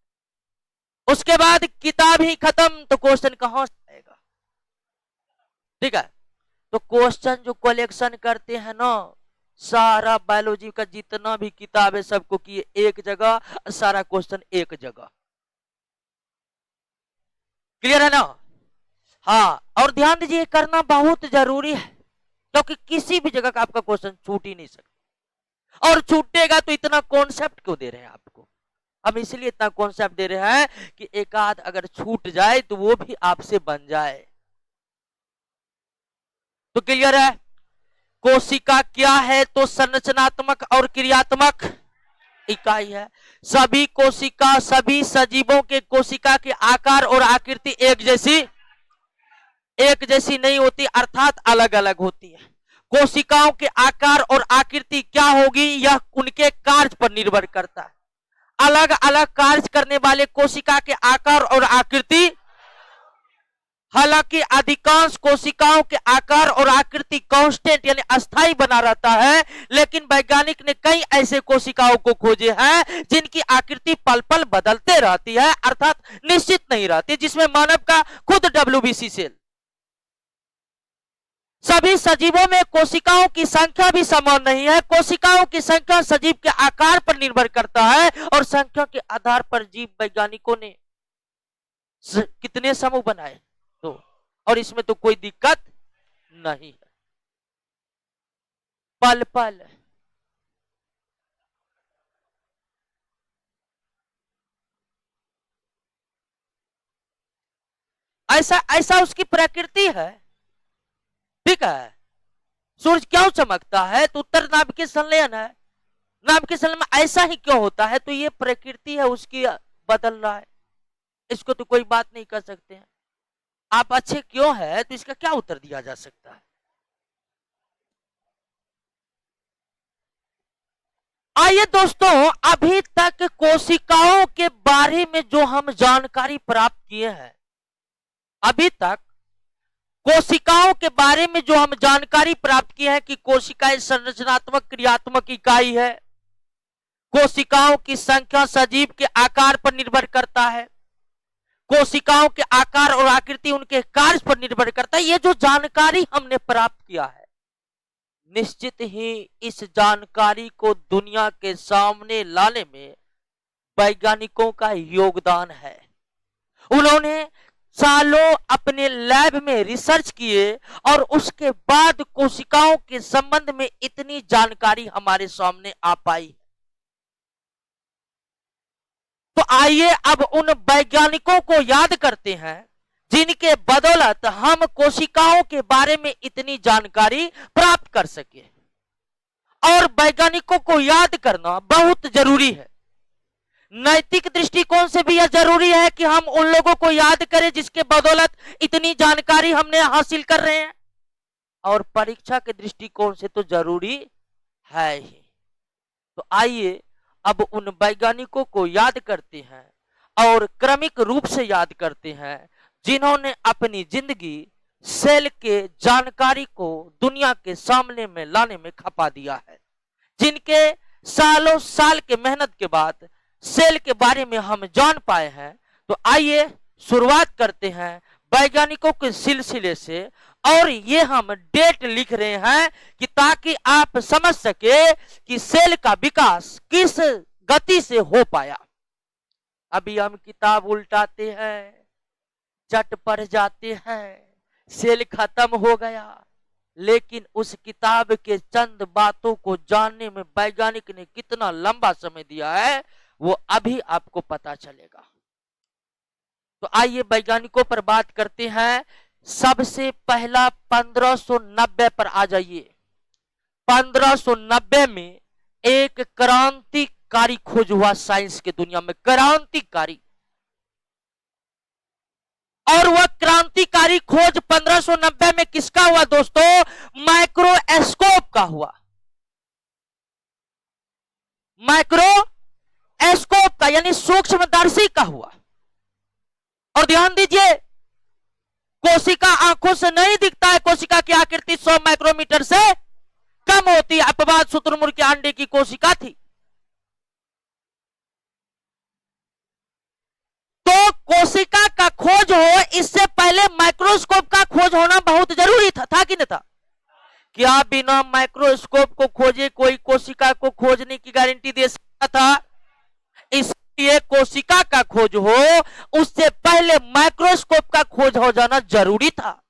उसके बाद किताब ही खत्म तो क्वेश्चन कहां से आएगा? ठीक है? तो क्वेश्चन जो कलेक्शन करते हैं ना, सारा बायोलॉजी का जितना भी किताब है सबको किए एक जगह, सारा क्वेश्चन एक जगह। क्लियर है ना? हाँ, और ध्यान दीजिए, करना बहुत जरूरी है, क्योंकि किसी भी जगह का आपका क्वेश्चन छूट ही नहीं सकता। और छूटेगा तो इतना कॉन्सेप्ट क्यों दे रहे हैं आपको? हम इसलिए इतना कॉन्सेप्ट दे रहे हैं कि एक आध अगर छूट जाए तो वो भी आपसे बन जाए। तो क्लियर है? कोशिका क्या है? तो संरचनात्मक और क्रियात्मक इकाई है। सभी कोशिका, सभी सजीवों के कोशिका के आकार और आकृति एक जैसी नहीं होती, अर्थात अलग अलग होती है। कोशिकाओं के आकार और आकृति क्या होगी यह उनके कार्य पर निर्भर करता है। अलग अलग कार्य करने वाले कोशिका के आकार और आकृति, हालांकि अधिकांश कोशिकाओं के आकार और आकृति कांस्टेंट यानी अस्थाई बना रहता है, लेकिन वैज्ञानिक ने कई ऐसे कोशिकाओं को खोजे हैं जिनकी आकृति पल पल बदलते रहती है, अर्थात निश्चित नहीं रहती, जिसमें मानव का खुद WBC सेल। सभी सजीवों में कोशिकाओं की संख्या भी समान नहीं है। कोशिकाओं की संख्या सजीव के आकार पर निर्भर करता है, और संख्या के आधार पर जीव वैज्ञानिकों ने कितने समूह बनाए? तो और इसमें तो कोई दिक्कत नहीं है। पल पल ऐसा ऐसा उसकी प्रकृति है। ठीक है? सूरज क्यों चमकता है? तो उत्तर नाभिकीय संलयन है। नाभिकीय संलयन में ऐसा ही क्यों होता है? तो ये प्रकृति है उसकी, बदल रहा है, इसको तो कोई बात नहीं कर सकते हैं। आप अच्छे क्यों है तो इसका क्या उत्तर दिया जा सकता है? आइए दोस्तों, अभी तक कोशिकाओं के बारे में जो हम जानकारी प्राप्त किए हैं अभी तक कोशिकाओं के बारे में जो हम जानकारी प्राप्त की है कि कोशिकाएं संरचनात्मक क्रियात्मक इकाई है, कोशिकाओं की संख्या सजीव के आकार पर निर्भर करता है, कोशिकाओं के आकार और आकृति उनके कार्य पर निर्भर करता है। ये जो जानकारी हमने प्राप्त किया है, निश्चित ही इस जानकारी को दुनिया के सामने लाने में वैज्ञानिकों का योगदान है। उन्होंने सालों अपने लैब में रिसर्च किए और उसके बाद कोशिकाओं के संबंध में इतनी जानकारी हमारे सामने आ पाई। तो आइए अब उन वैज्ञानिकों को याद करते हैं जिनके बदौलत हम कोशिकाओं के बारे में इतनी जानकारी प्राप्त कर सके। और वैज्ञानिकों को याद करना बहुत जरूरी है। नैतिक दृष्टिकोण से भी यह जरूरी है कि हम उन लोगों को याद करें जिसके बदौलत इतनी जानकारी हमने हासिल कर रहे हैं, और परीक्षा के दृष्टिकोण से तो जरूरी है ही। तो आइए अब उन वैज्ञानिकों को याद करते हैं और क्रमिक रूप से याद करते हैं जिन्होंने अपनी जिंदगी सेल के जानकारी को दुनिया के सामने में लाने में खपा दिया है, जिनके सालों साल के मेहनत के बाद सेल के बारे में हम जान पाए हैं। तो आइए शुरुआत करते हैं वैज्ञानिकों के सिलसिले से, और ये हम डेट लिख रहे हैं कि ताकि आप समझ सके कि सेल का विकास किस गति से हो पाया। अभी हम किताब उल्टाते हैं, चट पढ़ जाते हैं, सेल खत्म हो गया, लेकिन उस किताब के चंद बातों को जानने में वैज्ञानिक ने कितना लंबा समय दिया है वो अभी आपको पता चलेगा। तो आइए वैज्ञानिकों पर बात करते हैं। सबसे पहला 1590 पर आ जाइए। 1590 में एक क्रांतिकारी खोज हुआ साइंस के दुनिया में, क्रांतिकारी। और वह क्रांतिकारी खोज 1590 में किसका हुआ दोस्तों? माइक्रोस्कोप का हुआ। माइक्रोस्कोप का यानी सूक्ष्मदर्शी का हुआ। और ध्यान दीजिए, कोशिका आंखों से नहीं दिखता है, कोशिका की आकृति 100 माइक्रोमीटर से कम होती है। अपवाद शुतुरमुर्ग के अंडे की कोशिका थी। तो कोशिका का खोज हो इससे पहले माइक्रोस्कोप का खोज होना बहुत जरूरी था कि नहीं था? क्या बिना माइक्रोस्कोप को खोजे कोई कोशिका को खोजने की गारंटी दे सकता था? इसलिए कोशिका का खोज हो उससे पहले माइक्रोस्कोप का खोज हो जाना जरूरी था।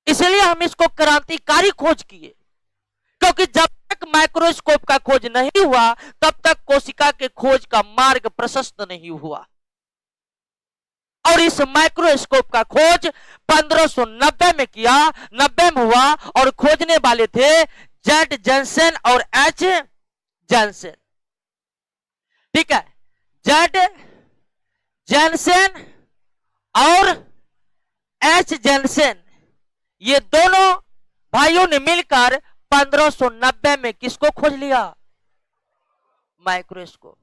इसलिए हम इसको क्रांतिकारी खोज किए, क्योंकि जब तक माइक्रोस्कोप का खोज नहीं हुआ तब तक कोशिका के खोज का मार्ग प्रशस्त नहीं हुआ। और इस माइक्रोस्कोप का खोज 1590 में किया, 90 में हुआ, और खोजने वाले थे जेड जेनसेन और एच जेनसेन। ठीक है, जेड जेनसेन और एच जेनसेन, ये दोनों भाइयों ने मिलकर 1590 में किसको खोज लिया? माइक्रोस्कोप।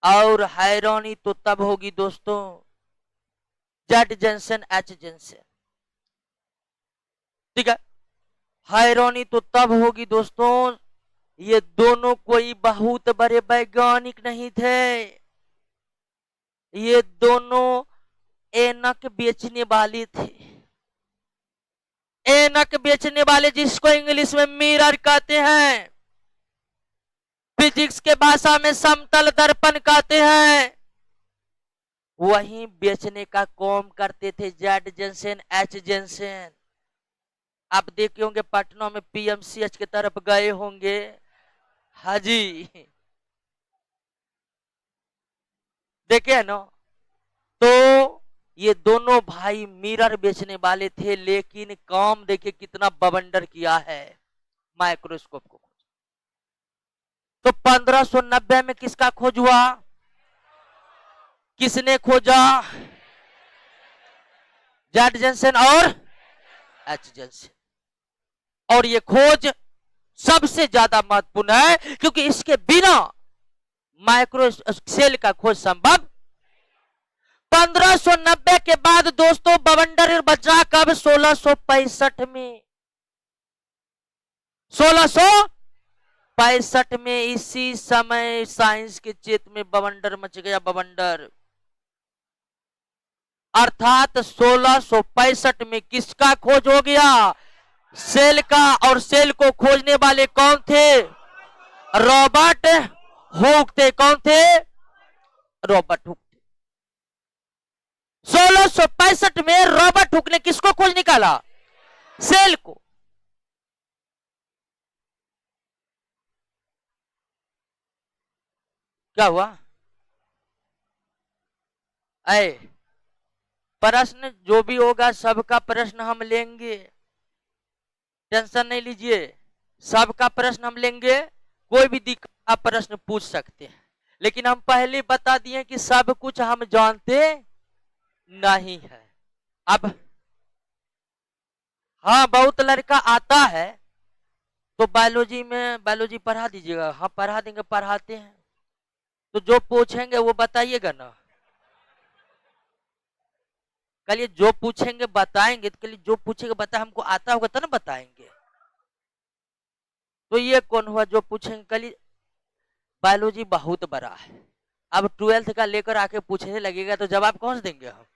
और हैरानी तो तब होगी दोस्तों, जेड जेनसेन एच जेनसेन। ठीक है, हैरानी तो तब होगी दोस्तों, ये दोनों कोई बहुत बड़े वैज्ञानिक नहीं थे। ये दोनों ऐनक बेचने वाले थे। ऐनक बेचने वाले, जिसको इंग्लिश में मिरर कहते हैं, फिजिक्स के भाषा में समतल दर्पण कहते हैं, वही बेचने का काम करते थे जेड जेनसेन एच जेनसेन। आप देखे होंगे पटना में पीएमसीएच की तरफ गए होंगे। हाजी देखे है ना? तो ये दोनों भाई मिरर बेचने वाले थे, लेकिन काम देखिए कितना बवंडर किया है माइक्रोस्कोप को। तो 1590 में किसका खोज हुआ? किसने खोजा? जेड जेनसेन और एच जेनसेन। और ये खोज सबसे ज्यादा महत्वपूर्ण है क्योंकि इसके बिना माइक्रो सेल का खोज संभव। 1590 के बाद दोस्तों बवंडर बचा कब? 1665 में। 1665 में इसी समय साइंस के क्षेत्र में बवंडर मच गया, बवंडर। अर्थात 1665 में किसका खोज हो गया? सेल का। और सेल को खोजने वाले कौन थे? रॉबर्ट हुक थे। कौन थे? Robert Hooke. 1665 में रॉबर्ट हुक ने किसको खोज निकाला? सेल को। क्या हुआ? आए प्रश्न जो भी होगा सबका प्रश्न हम लेंगे, टेंशन नहीं लीजिए, सबका प्रश्न हम लेंगे। कोई भी दिक्कत आप प्रश्न पूछ सकते हैं, लेकिन हम पहले बता दिए कि सब कुछ हम जानते नहीं है। अब हाँ, बहुत लड़का आता है तो बायोलॉजी में बायोलॉजी पढ़ा दीजिएगा। हाँ पढ़ा देंगे, पढ़ाते हैं। तो जो पूछेंगे वो बताइएगा ना। कल जो पूछेंगे बताएंगे, तो कल जो पूछेंगे बता, हमको आता होगा तो ना बताएंगे। तो ये कौन हुआ जो पूछेंगे? कल बायोलॉजी बहुत बड़ा है, अब 12th का लेकर आके पूछने लगेगा तो जवाब कौन से देंगे हम?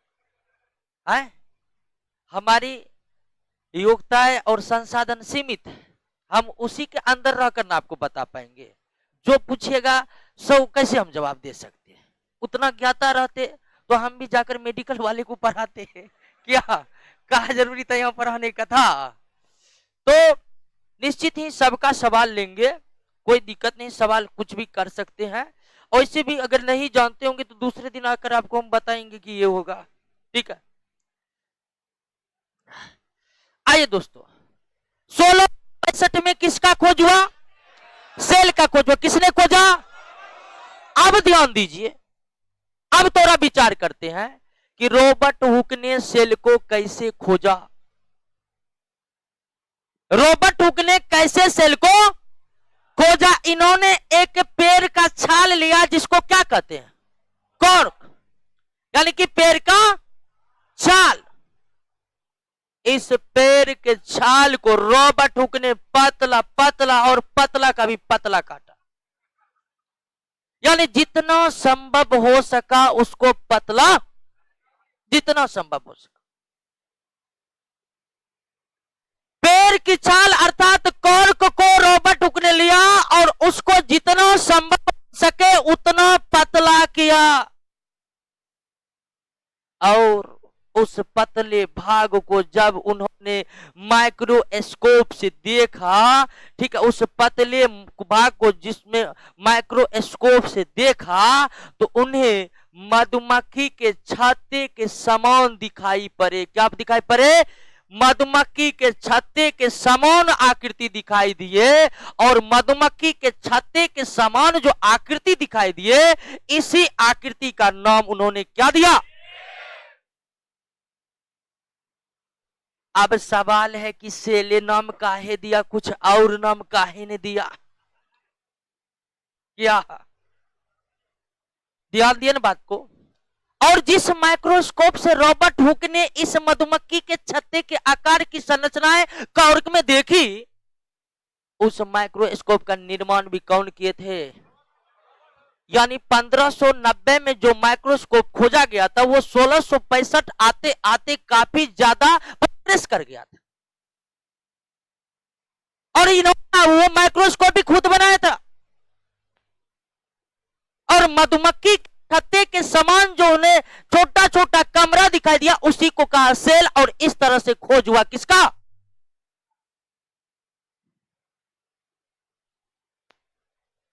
है हमारी योग्यताएं और संसाधन सीमित है, हम उसी के अंदर रहकर ना आपको बता पाएंगे। जो पूछिएगा सब कैसे हम जवाब दे सकते हैं? उतना ज्ञाता रहते तो हम भी जाकर मेडिकल वाले को पढ़ाते हैं। क्या कहा जरूरी था यहाँ पढ़ाने का था? तो निश्चित ही सबका सवाल लेंगे, कोई दिक्कत नहीं, सवाल कुछ भी कर सकते हैं। और इससे भी अगर नहीं जानते होंगे तो दूसरे दिन आकर आपको हम बताएंगे कि ये होगा। ठीक है, आइए दोस्तों, 1665 में किसका खोज हुआ? सेल का खोज हुआ। किसने खोजा? अब ध्यान दीजिए, अब थोड़ा विचार करते हैं कि रॉबर्ट हुक ने सेल को कैसे खोजा। रॉबर्ट हुक ने कैसे सेल को खोजा? इन्होंने एक पेड़ का छाल लिया, जिसको क्या कहते हैं? कॉर्क, यानी कि पेड़ का छाल। इस पेड़ के छाल को रॉबर्ट हुक ने पतला पतला और पतला का भी पतला काटा, यानी जितना संभव हो सका उसको पतला, जितना संभव हो सका। पेड़ की छाल अर्थात कॉर्क को रॉबर्ट हुक ने लिया और उसको जितना संभव सके उतना पतला किया, और उस पतले भाग को जब उन्होंने माइक्रोस्कोप से देखा, ठीक है, उस पतले भाग को जिसमें माइक्रोस्कोप से देखा तो उन्हें मधुमक्खी के छत्ते के समान दिखाई पड़े। क्या दिखाई पड़े? मधुमक्खी के छत्ते के समान आकृति दिखाई दिए। और मधुमक्खी के छत्ते के समान जो आकृति दिखाई दिए, इसी आकृति का नाम उन्होंने क्या दिया? अब सवाल है कि सेले नाम काहे दिया, कुछ और नाम काहे ने दिया? क्या ध्यान दिया ना बात को? और जिस माइक्रोस्कोप से रॉबर्ट हुक ने इस मधुमक्खी के छत्ते के आकार की संरचनाएं कॉर्क में देखी, उस माइक्रोस्कोप का निर्माण भी कौन किए थे? यानी 1590 में जो माइक्रोस्कोप खोजा गया था वो 1665 आते आते काफी ज्यादा प्रोग्रेस कर गया था। और इन्होंने वो माइक्रोस्कोप भी खुद बनाया था। और मधुमक्खी छत्ते के समान जो उन्हें छोटा छोटा कमरा दिखाई दिया, उसी को कहा सेल। और इस तरह से खोज हुआ किसका?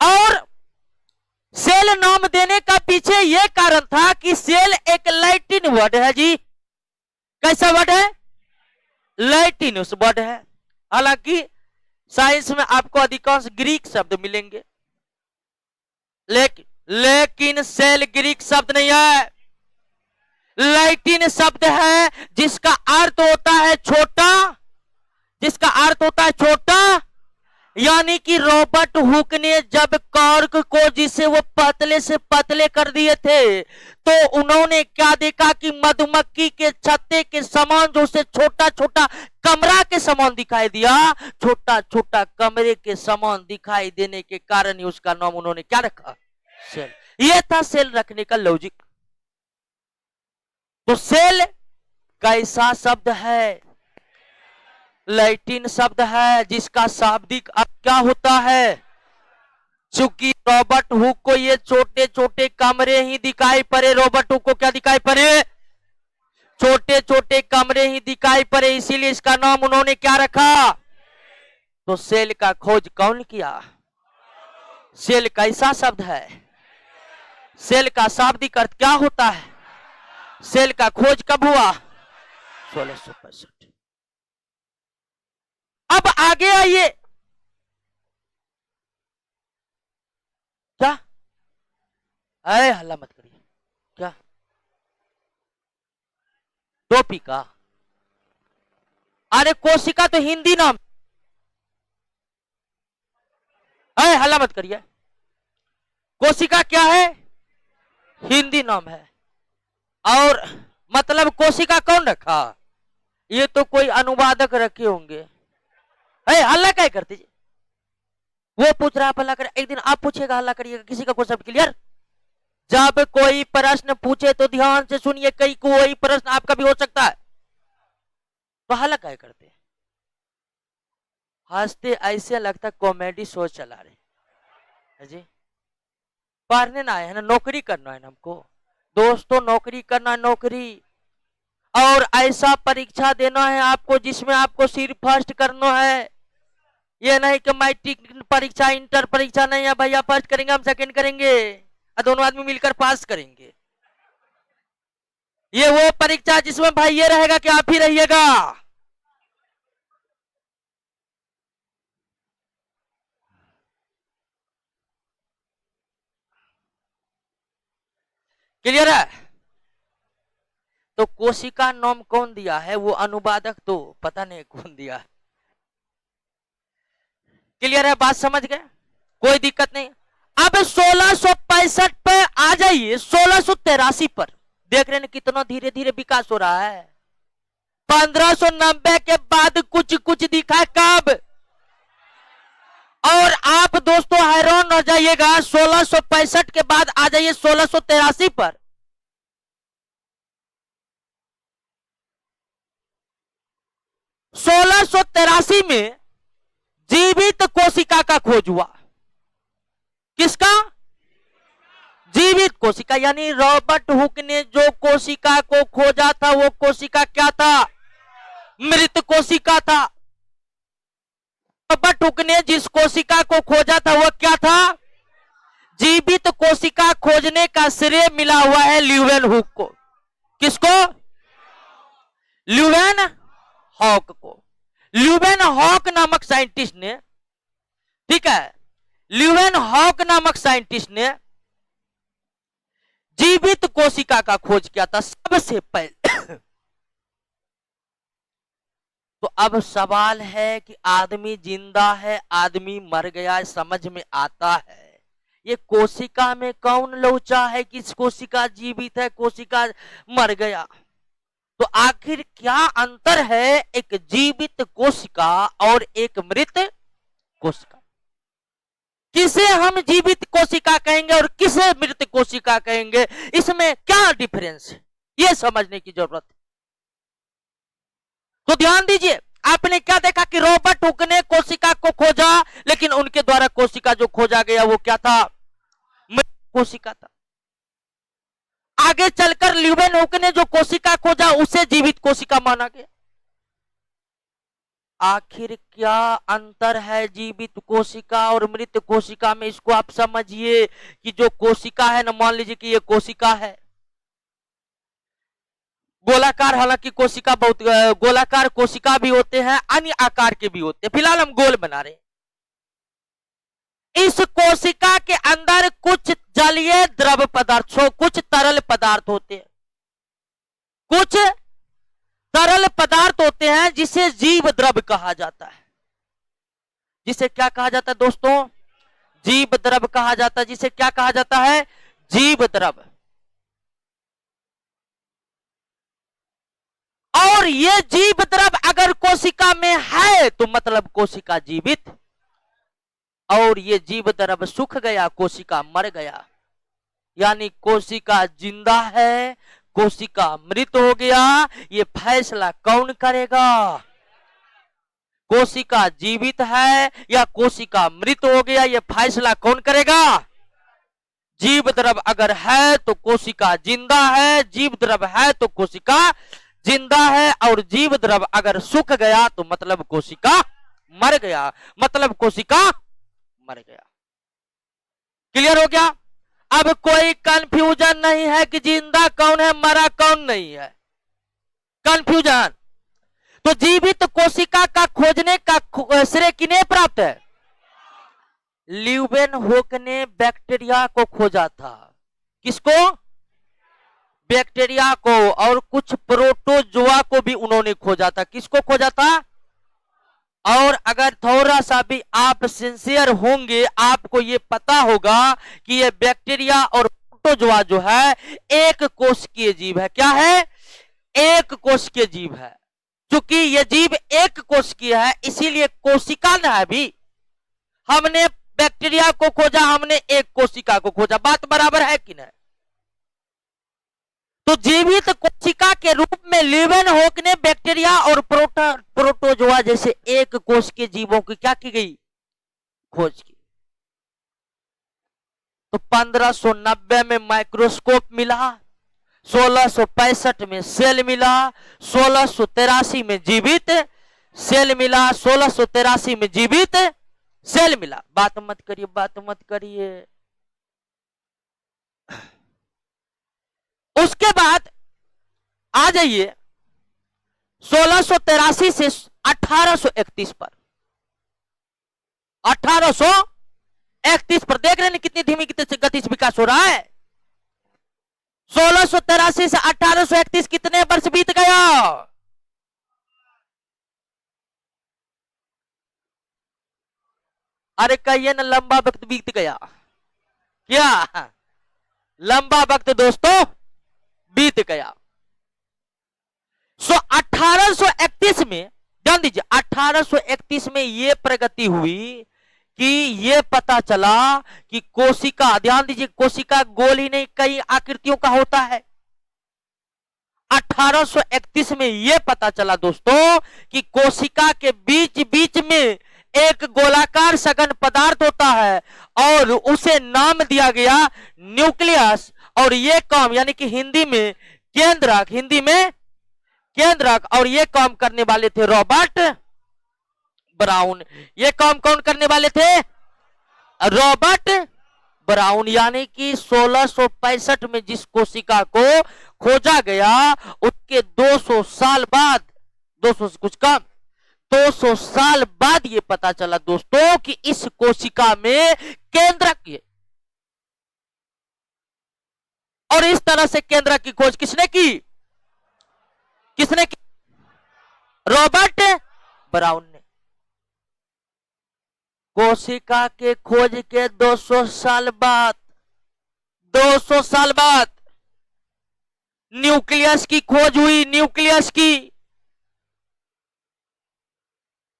और सेल नाम देने का पीछे यह कारण था कि सेल एक लैटिन वर्ड है जी। कैसा वर्ड है? लैटिनस वर्ड है। हालांकि साइंस में आपको अधिकांश ग्रीक शब्द मिलेंगे, लेकिन सेल ग्रीक शब्द नहीं है, लैटिन शब्द है, जिसका अर्थ होता है छोटा, जिसका अर्थ होता है छोटा, यानी कि रॉबर्ट हुक ने जब कॉर्क को जिसे वो पतले से पतले कर दिए थे, तो उन्होंने क्या देखा कि मधुमक्खी के छत्ते के समान जो उसे छोटा छोटा कमरा के समान दिखाई दिया, छोटा छोटा कमरे के समान दिखाई देने के कारण ही उसका नाम उन्होंने क्या रखा, सेल। यह था सेल रखने का लॉजिक। तो सेल कैसा शब्द है? लैटिन शब्द है जिसका शाब्दिक अर्थ क्या होता है? चूंकि रॉबर्ट हुक को ये छोटे छोटे कमरे ही दिखाई पड़े, रॉबर्ट हुक को क्या दिखाई पड़े? छोटे छोटे कमरे ही दिखाई पड़े, इसीलिए इसका नाम उन्होंने क्या रखा? तो सेल का खोज कौन किया? सेल कैसा शब्द है? सेल का शाब्दिक अर्थ क्या होता है? सेल का खोज कब हुआ? 1665। अब आगे आइए, क्या? अरे हल्ला मत करिए, क्या टोपी का? अरे कोशिका तो हिंदी नाम। अरे हल्ला मत करिए, कोशिका क्या है? हिंदी नाम है। और मतलब कोशिका कौन रखा? ये तो कोई अनुवादक रखे होंगे। हल्ला क्या करते जी? वो पूछ रहा, आप हल्ला कर, एक दिन आप पूछेगा, हल्ला करिएगा, किसी का क्वेश्चन क्लियर? जब कोई प्रश्न पूछे तो ध्यान से सुनिए, कई कोई प्रश्न आपका भी हो सकता है, तो हल्ला क्या करते? हंसते ऐसे लगता कॉमेडी शो चला रहे है जी। पढ़ने ना आए हैं ना, नौकरी करना है ना हमको दोस्तों, नौकरी करना है, नौकरी। और ऐसा परीक्षा देना है आपको जिसमें आपको सिर्फ फर्स्ट करना है। ये नहीं कि मैट्रिक परीक्षा, इंटर परीक्षा नहीं है भैया, फर्स्ट करेंगे हम सेकंड करेंगे और दोनों आदमी मिलकर पास करेंगे। ये वो परीक्षा जिसमें भाई ये रहेगा कि आप ही रहिएगा। क्लियर है? तो कोशिका नाम कौन दिया है? वो अनुवादक तो पता नहीं कौन दिया है। क्लियर है? बात समझ गए? कोई दिक्कत नहीं। अब 1665 पे आ जाइए, 1683 पर देख रहे हैं कितना धीरे धीरे विकास हो रहा है। 1590 के बाद कुछ कुछ दिखा कब? और आप दोस्तों हैरान हो जाइएगा, 1665 के बाद आ जाइए 1683 पर। 1683 में जीवित कोशिका का खोज हुआ। किसका? जीवित कोशिका। यानी रॉबर्ट हुक ने जो कोशिका को खोजा था वो कोशिका क्या था? मृत कोशिका था। रॉबर्ट हुक ने जिस कोशिका को खोजा था वो क्या था? जीवित कोशिका खोजने का श्रेय मिला हुआ है ल्यूवेन हुक को। किसको? ल्यूवेन हॉक को। ल्यूवेन हॉक नामक साइंटिस्ट ने, ठीक है, ल्यूवेन हॉक नामक साइंटिस्ट ने जीवित कोशिका का खोज किया था सबसे पहले। तो अब सवाल है कि आदमी जिंदा है, आदमी मर गया, समझ में आता है। ये कोशिका में कौन लोचा है कि कोशिका जीवित है, कोशिका मर गया? तो आखिर क्या अंतर है एक जीवित कोशिका और एक मृत कोशिका? किसे हम जीवित कोशिका कहेंगे और किसे मृत कोशिका कहेंगे? इसमें क्या डिफरेंस है, यह समझने की जरूरत है। तो ध्यान दीजिए, आपने क्या देखा कि रॉबर्ट हुक ने कोशिका को खोजा, लेकिन उनके द्वारा कोशिका जो खोजा गया वो क्या था? मृत कोशिका था। आगे चलकर ल्यूवेन हुक ने जो कोशिका खोजा उसे जीवित कोशिका माना गया। आखिर क्या अंतर है जीवित कोशिका और मृत कोशिका में? इसको आप समझिए कि जो कोशिका है ना, मान लीजिए कि ये कोशिका है गोलाकार, हालांकि कोशिका बहुत गोलाकार कोशिका भी होते हैं, अन्य आकार के भी होते हैं, फिलहाल हम गोल बना रहे हैं। इस कोशिका के अंदर कुछ जलीय द्रव पदार्थ, कुछ तरल पदार्थ होते हैं, कुछ तरल पदार्थ होते हैं जिसे जीव द्रव कहा जाता है। जिसे क्या कहा जाता है दोस्तों? जीव द्रव कहा जाता है। जिसे क्या कहा जाता है? जीव द्रव। और ये जीव द्रव अगर कोशिका में है तो मतलब कोशिका जीवित, और ये जीव द्रव सूख गया, कोशिका मर गया। यानी कोशिका जिंदा है, कोशिका मृत हो गया, ये फैसला कौन करेगा? कोशिका जीवित है या कोशिका मृत हो गया, ये फैसला कौन करेगा? जीव द्रव अगर है तो कोशिका जिंदा है, जीव द्रव है तो कोशिका जिंदा है, और जीव द्रव अगर सूख गया तो मतलब कोशिका मर गया, मतलब कोशिका मर गया। क्लियर हो गया? अब कोई कंफ्यूजन नहीं है कि जिंदा कौन है, मरा कौन नहीं है। कंफ्यूजन तो जीवित कोशिका का खोजने का श्रेय किन्हें प्राप्त है? ल्यूवेनहोक ने बैक्टीरिया को खोजा था। किसको? बैक्टीरिया को। और कुछ प्रोटोजोआ को भी उन्होंने खोजा था। किसको खोजा था? और अगर थोड़ा सा भी आप सिंसियर होंगे, आपको ये पता होगा कि ये बैक्टीरिया और प्रोटोजोआ जो है एक कोशिकीय जीव है। क्या है? एक कोशिकीय जीव है। क्योंकि ये जीव एक कोशिकीय है, इसीलिए कोशिका ना भी। हमने बैक्टीरिया को खोजा, हमने एक कोशिका को खोजा। बात बराबर है कि नहीं? तो जीवित कोशिका के रूप में ल्यूवेनहोक ने बैक्टीरिया और प्रोटोजोआ जैसे एक कोश के जीवों की क्या की गई? खोज की। तो 1590 में माइक्रोस्कोप मिला, 1665 में सेल मिला, 1683 में जीवित सेल मिला, 1683 में जीवित सेल मिला। बात मत करिए, बात मत करिए। उसके बाद आ जाइए 1683 से 1831 पर। 1831 पर देख रहे हैं कितनी धीमी गति से विकास हो रहा है। 1683 से 1831 कितने वर्ष बीत गया? अरे कहिए ना, लंबा वक्त बीत गया। क्या लंबा वक्त दोस्तों बीत गया। 1831 में, ध्यान दीजिए, 1831 में यह प्रगति हुई कि यह पता चला कि कोशिका, ध्यान दीजिए, कोशिका गोल ही नहीं कई आकृतियों का होता है। 1831 में यह पता चला दोस्तों कि कोशिका के बीच बीच में एक गोलाकार सघन पदार्थ होता है और उसे नाम दिया गया न्यूक्लियस। और ये काम यानी कि हिंदी में केंद्रक, हिंदी में केंद्रक। और ये काम करने वाले थे रॉबर्ट ब्राउन। ये काम कौन करने वाले थे? Robert brown. यानी कि 1665 में जिस कोशिका को खोजा गया उसके 200 साल बाद, 200 से कुछ कम, 200 साल बाद ये पता चला दोस्तों कि इस कोशिका में केंद्रक है। और इस तरह से केंद्रक की खोज किसने की? किसने की? रॉबर्ट ब्राउन ने। कोशिका के खोज के 200 साल बाद, 200 साल बाद न्यूक्लियस की खोज हुई। न्यूक्लियस की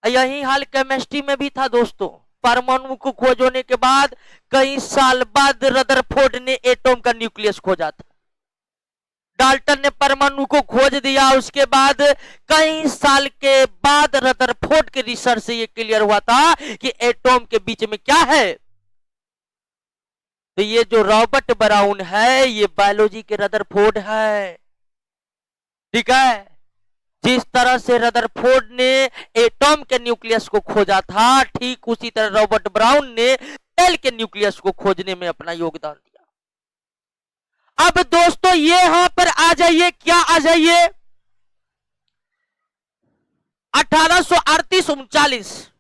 यही हाल केमिस्ट्री में भी था दोस्तों। परमाणु को खोज होने के बाद कई साल बाद रदरफोर्ड ने एटम का न्यूक्लियस खोजा था। डाल्टन ने परमाणु को खोज दिया, उसके बाद कई साल के बाद रदरफोर्ड के रिसर्च से यह क्लियर हुआ था कि एटम के बीच में क्या है। तो ये जो रॉबर्ट ब्राउन है ये बायोलॉजी के रदरफोर्ड है। ठीक है, जिस तरह से रदरफोर्ड ने एटम के न्यूक्लियस को खोजा था, ठीक उसी तरह रॉबर्ट ब्राउन ने सेल के न्यूक्लियस को खोजने में अपना योगदान दिया। अब दोस्तों ये यहां पर आ जाइए, क्या आ जाइए, 1838-39।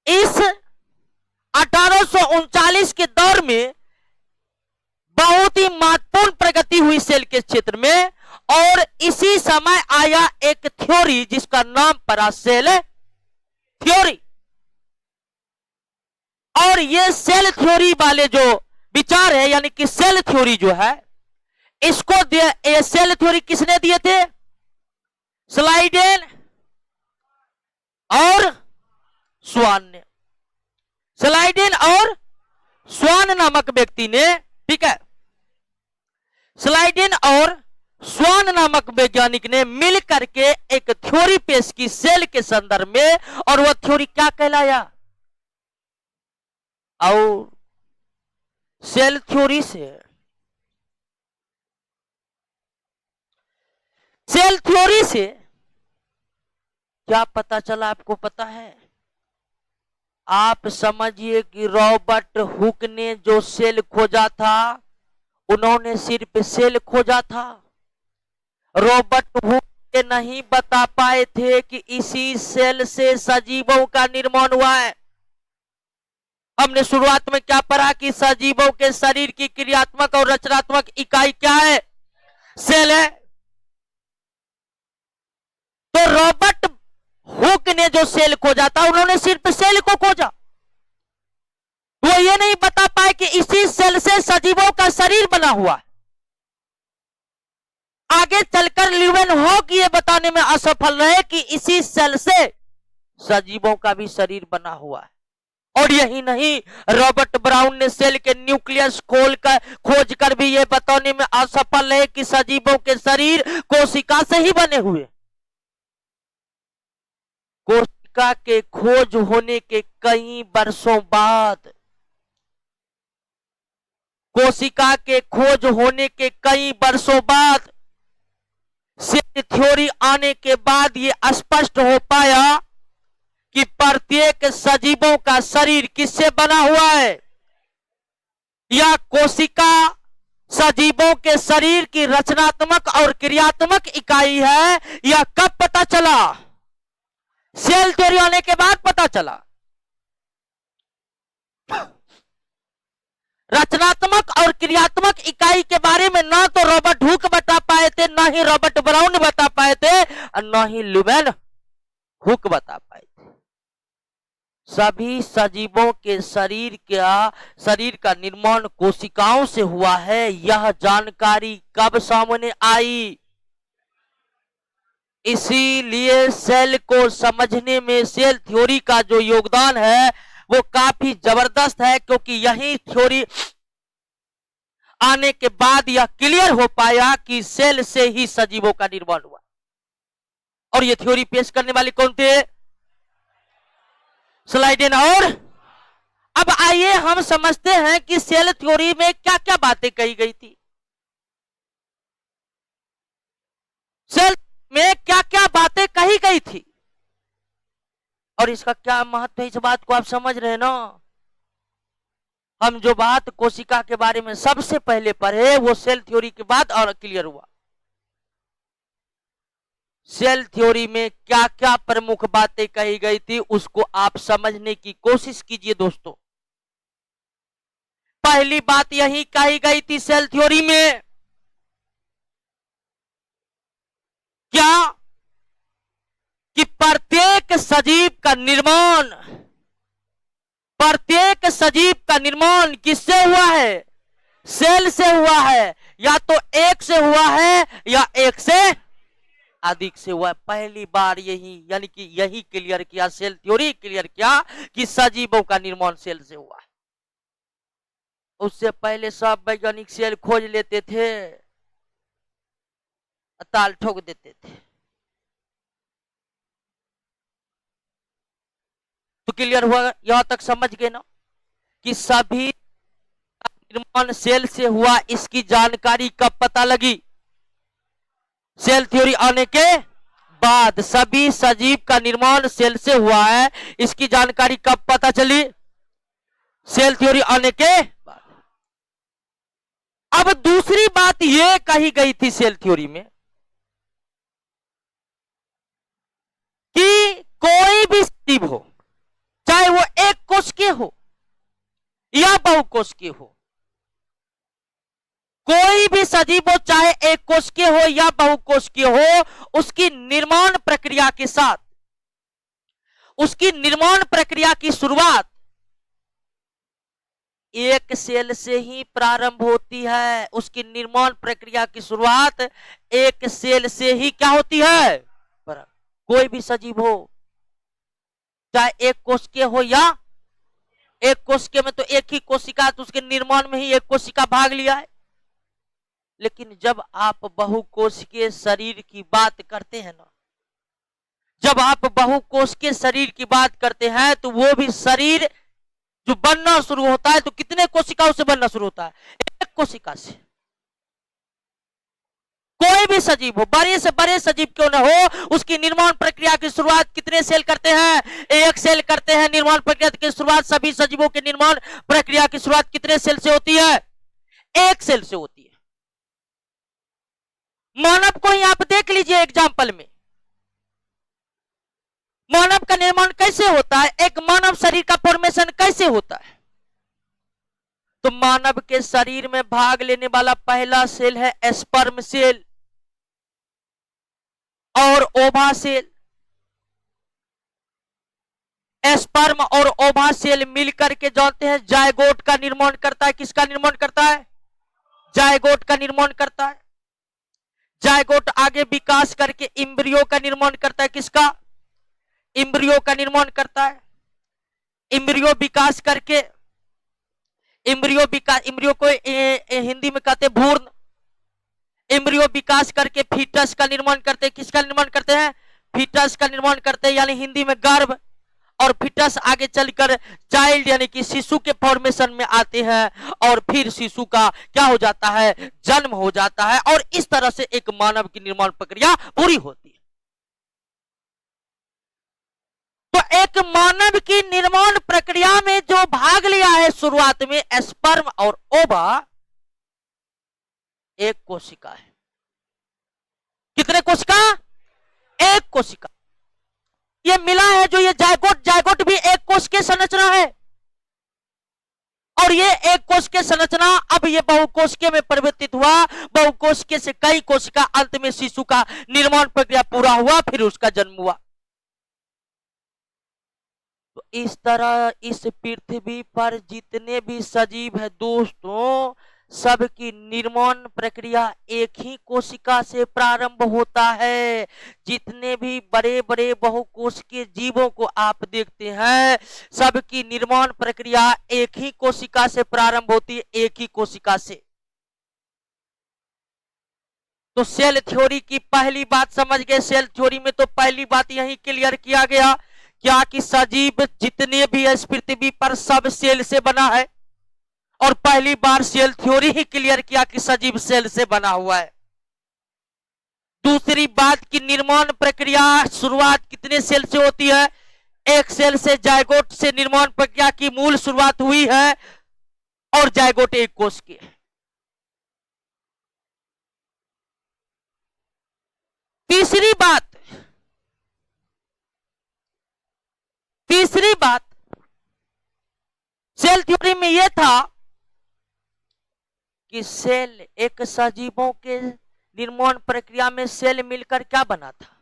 इस 1839 के दौर में बहुत ही महत्वपूर्ण प्रगति हुई सेल के क्षेत्र में। और इसी समय आया एक थ्योरी जिसका नाम पड़ा सेल थ्योरी। और ये सेल थ्योरी वाले जो विचार है, यानी कि सेल थ्योरी जो है, इसको ये सेल थ्योरी किसने दिए थे? स्लाइडेन और स्वान ने। स्लाइडेन और स्वान नामक व्यक्ति ने, ठीक है, स्लाइडेन और स्वान नामक वैज्ञानिक ने मिल करके एक थ्योरी पेश की सेल के संदर्भ में, और वह थ्योरी क्या कहलाया? और सेल थ्योरी से क्या पता चला आपको पता है? आप समझिए कि रॉबर्ट हुक ने जो सेल खोजा था, उन्होंने सिर्फ सेल खोजा था। रॉबर्ट हुक ये नहीं बता पाए थे कि इसी सेल से सजीवों का निर्माण हुआ है। हमने शुरुआत में क्या पढ़ा कि सजीवों के शरीर की क्रियात्मक और रचनात्मक इकाई क्या है? सेल है। तो रॉबर्ट हुक ने जो सेल खोजा था, उन्होंने सिर्फ सेल को खोजा। वो ये नहीं बता पाए कि इसी सेल से सजीवों का शरीर बना हुआ है। आगे चलकर ल्यूवेनहॉक ये बताने में असफल रहे कि इसी सेल से सजीवों का भी शरीर बना हुआ है। और यही नहीं, रॉबर्ट ब्राउन ने सेल के न्यूक्लियस खोज कर भी ये बताने में असफल रहे कि सजीवों के शरीर कोशिका से ही बने हुए। कोशिका के खोज होने के कई वर्षों बाद, कोशिका के खोज होने के कई वर्षों बाद, सेल थ्योरी आने के बाद ये स्पष्ट हो पाया कि प्रत्येक सजीवों का शरीर किससे बना हुआ है? या कोशिका सजीवों के शरीर की रचनात्मक और क्रियात्मक इकाई है, या कब पता चला? सेल थ्योरी आने के बाद पता चला। रचनात्मक और क्रियात्मक इकाई के बारे में ना तो रॉबर्ट हुक बता पाए थे, ना ही रॉबर्ट ब्राउन बता पाए थे, और ना ही ल्यूवेनहॉक बता पाए थे। सभी सजीवों के शरीर का निर्माण कोशिकाओं से हुआ है। यह जानकारी कब सामने आई? इसीलिए सेल को समझने में सेल थ्योरी का जो योगदान है वो काफी जबरदस्त है, क्योंकि यही थ्योरी आने के बाद यह क्लियर हो पाया कि सेल से ही सजीवों का निर्माण हुआ। और यह थ्योरी पेश करने वाले कौन थे? स्लाइडेन और। अब आइए हम समझते हैं कि सेल थ्योरी में क्या क्या बातें कही गई थी। सेल में क्या क्या बातें कही गई थी और इसका क्या महत्व है, इस बात को आप समझ रहे हैं ना? हम जो बात कोशिका के बारे में सबसे पहले पढ़े वो सेल थ्योरी के बाद और क्लियर हुआ। सेल थ्योरी में क्या क्या प्रमुख बातें कही गई थी उसको आप समझने की कोशिश कीजिए दोस्तों। पहली बात यही कही गई थी सेल थ्योरी में, क्या कि प्रत्येक सजीव का निर्माण किससे हुआ है? सेल से हुआ है। या तो एक से हुआ है या एक से अधिक से हुआ है। पहली बार यही क्लियर किया, सेल थ्योरी क्लियर किया कि सजीवों का निर्माण सेल से हुआ है। उससे पहले सब वैज्ञानिक सेल खोज लेते थे, ताल ठोक देते थे। तो क्लियर हुआ, यहां तक समझ गए ना कि सभी निर्माण सेल से हुआ। इसकी जानकारी कब पता लगी? सेल थ्योरी आने के बाद सभी सजीव का निर्माण सेल से हुआ है। इसकी जानकारी कब पता चली? सेल थ्योरी आने के बाद। अब दूसरी बात यह कही गई थी सेल थ्योरी में कि कोई भी सजीव हो, चाहे वो एक कोश के हो या बहुकोश के हो, कोई भी सजीव हो, चाहे एक कोशिकीय हो या बहुकोशिकीय हो, उसकी निर्माण प्रक्रिया के साथ, उसकी निर्माण प्रक्रिया की शुरुआत एक सेल से ही प्रारंभ होती है। उसकी निर्माण प्रक्रिया की शुरुआत एक सेल से ही क्या होती है? कोई भी सजीव हो, चाहे एक कोशिकीय हो या एक कोशिका में तो एक ही कोशिका, तो उसके निर्माण में ही एक कोशिका भाग लिया है। लेकिन जब आप बहुकोशिकीय शरीर की बात करते हैं ना, जब आप बहुकोशिकीय शरीर की बात करते हैं, तो वो भी शरीर जो बनना शुरू होता है, तो कितने कोशिकाओं से बनना शुरू होता है? एक कोशिका से। कोई भी सजीव हो, बड़े से बड़े सजीव क्यों न हो, उसकी निर्माण प्रक्रिया की शुरुआत कितने सेल करते हैं? एक सेल करते हैं। निर्माण प्रक्रिया की शुरुआत, सभी सजीवों के निर्माण प्रक्रिया की शुरुआत कितने सेल से होती है? एक सेल से होती है। मानव को ही आप देख लीजिए एग्जाम्पल में, मानव का निर्माण कैसे होता है, एक मानव शरीर का फॉर्मेशन कैसे होता है? तो मानव के शरीर में भाग लेने वाला पहला सेल है स्पर्म सेल और ओवा सेल। स्पर्म और ओवा सेल मिलकर के जानते हैं जायगोट का निर्माण करता है। किसका निर्माण करता है? जायगोट का निर्माण करता है। जायगोट आगे विकास करके इम्ब्रियो का निर्माण करता है। किसका? इम्ब्रियो का निर्माण करता है। इम्ब्रियो विकास करके, इम्ब्रियो को हिंदी में कहते हैं भ्रूण। इम्ब्रियो विकास करके फीटस का निर्माण करते हैं। किसका निर्माण करते हैं? फीटस का निर्माण करते हैं, यानी हिंदी में गर्भ। और फीटस आगे चलकर चाइल्ड यानी कि शिशु के फॉर्मेशन में आते हैं, और फिर शिशु का क्या हो जाता है? जन्म हो जाता है। और इस तरह से एक मानव की निर्माण प्रक्रिया पूरी होती है। तो एक मानव की निर्माण प्रक्रिया में जो भाग लिया है शुरुआत में, स्पर्म और ओवा, एक कोशिका है। कितने कोशिका? एक कोशिका। ये मिला है जो ये जायगोट, जायगोट भी एक कोश की संरचना है। और ये एक कोश की संरचना अब ये बहुकोशिकीय में परिवर्तित हुआ। बहुकोशिकीय से कई कोशिका, अंत में शिशु का निर्माण प्रक्रिया पूरा हुआ, फिर उसका जन्म हुआ। तो इस तरह इस पृथ्वी पर जितने भी सजीव है दोस्तों, सबकी निर्माण प्रक्रिया एक ही कोशिका से प्रारंभ होता है। जितने भी बड़े बड़े बहुकोशिकीय जीवों को आप देखते हैं, सबकी निर्माण प्रक्रिया एक ही कोशिका से प्रारंभ होती है, एक ही कोशिका से। तो सेल थ्योरी की पहली बात समझ गए। सेल थ्योरी में तो पहली बात यही क्लियर किया गया क्या कि सजीव जितने भी इस पृथ्वी पर सब सेल से बना है। और पहली बार सेल थ्योरी ही क्लियर किया कि सजीव सेल से बना हुआ है। दूसरी बात की निर्माण प्रक्रिया शुरुआत कितने सेल से होती है? एक सेल से। जायगोट से निर्माण प्रक्रिया की मूल शुरुआत हुई है, और जायगोट एक कोश की है। तीसरी बात सेल थ्योरी में यह था कि सेल, एक सजीवों के निर्माण प्रक्रिया में सेल मिलकर क्या बना था?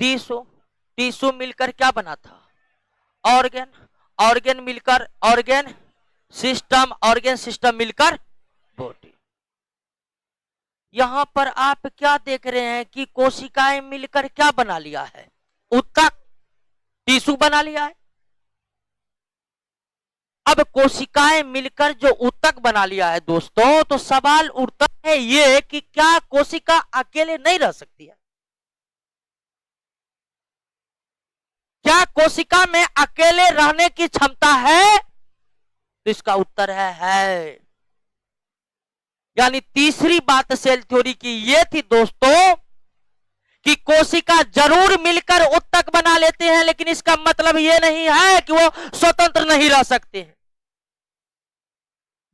टिश्यू मिलकर क्या बना था? ऑर्गन मिलकर ऑर्गन सिस्टम मिलकर बॉडी। यहां पर आप क्या देख रहे हैं कि कोशिकाएं मिलकर क्या बना लिया है? ऊतक, टिश्यू बना लिया है। अब कोशिकाएं मिलकर जो ऊतक बना लिया है दोस्तों, तो सवाल उठता है ये कि क्या कोशिका अकेले नहीं रह सकती है? क्या कोशिका में अकेले रहने की क्षमता है? तो इसका उत्तर है। यानी तीसरी बात सेल थ्योरी की ये थी दोस्तों कि कोशिका जरूर मिलकर ऊतक बना लेते हैं, लेकिन इसका मतलब ये नहीं है कि वो स्वतंत्र नहीं रह सकते हैं।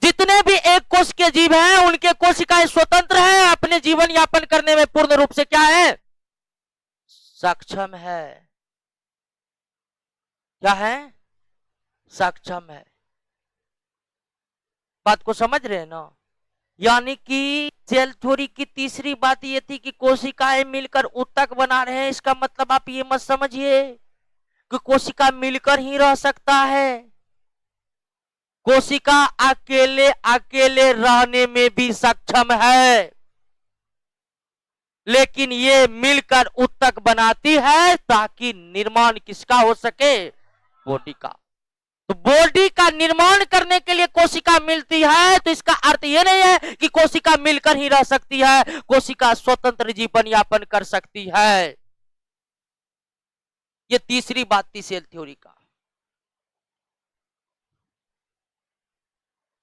जितने भी एक कोश के जीव हैं, उनके कोशिकाएं स्वतंत्र हैं, अपने जीवन यापन करने में पूर्ण रूप से क्या है? सक्षम है। क्या है? सक्षम है। बात को समझ रहे हैं ना? यानी कि सेल थ्योरी की तीसरी बात यह थी कि कोशिकाएं मिलकर ऊतक बना रहे हैं। इसका मतलब आप ये मत समझिए कि कोशिका मिलकर ही रह सकता है। कोशिका अकेले अकेले रहने में भी सक्षम है, लेकिन ये मिलकर ऊतक बनाती है ताकि निर्माण किसका हो सके? बॉडी का। तो बॉडी का निर्माण करने के लिए कोशिका मिलती है, तो इसका अर्थ यह नहीं है कि कोशिका मिलकर ही रह सकती है। कोशिका स्वतंत्र जीवन यापन कर सकती है। यह तीसरी बात थी सेल थ्योरी का।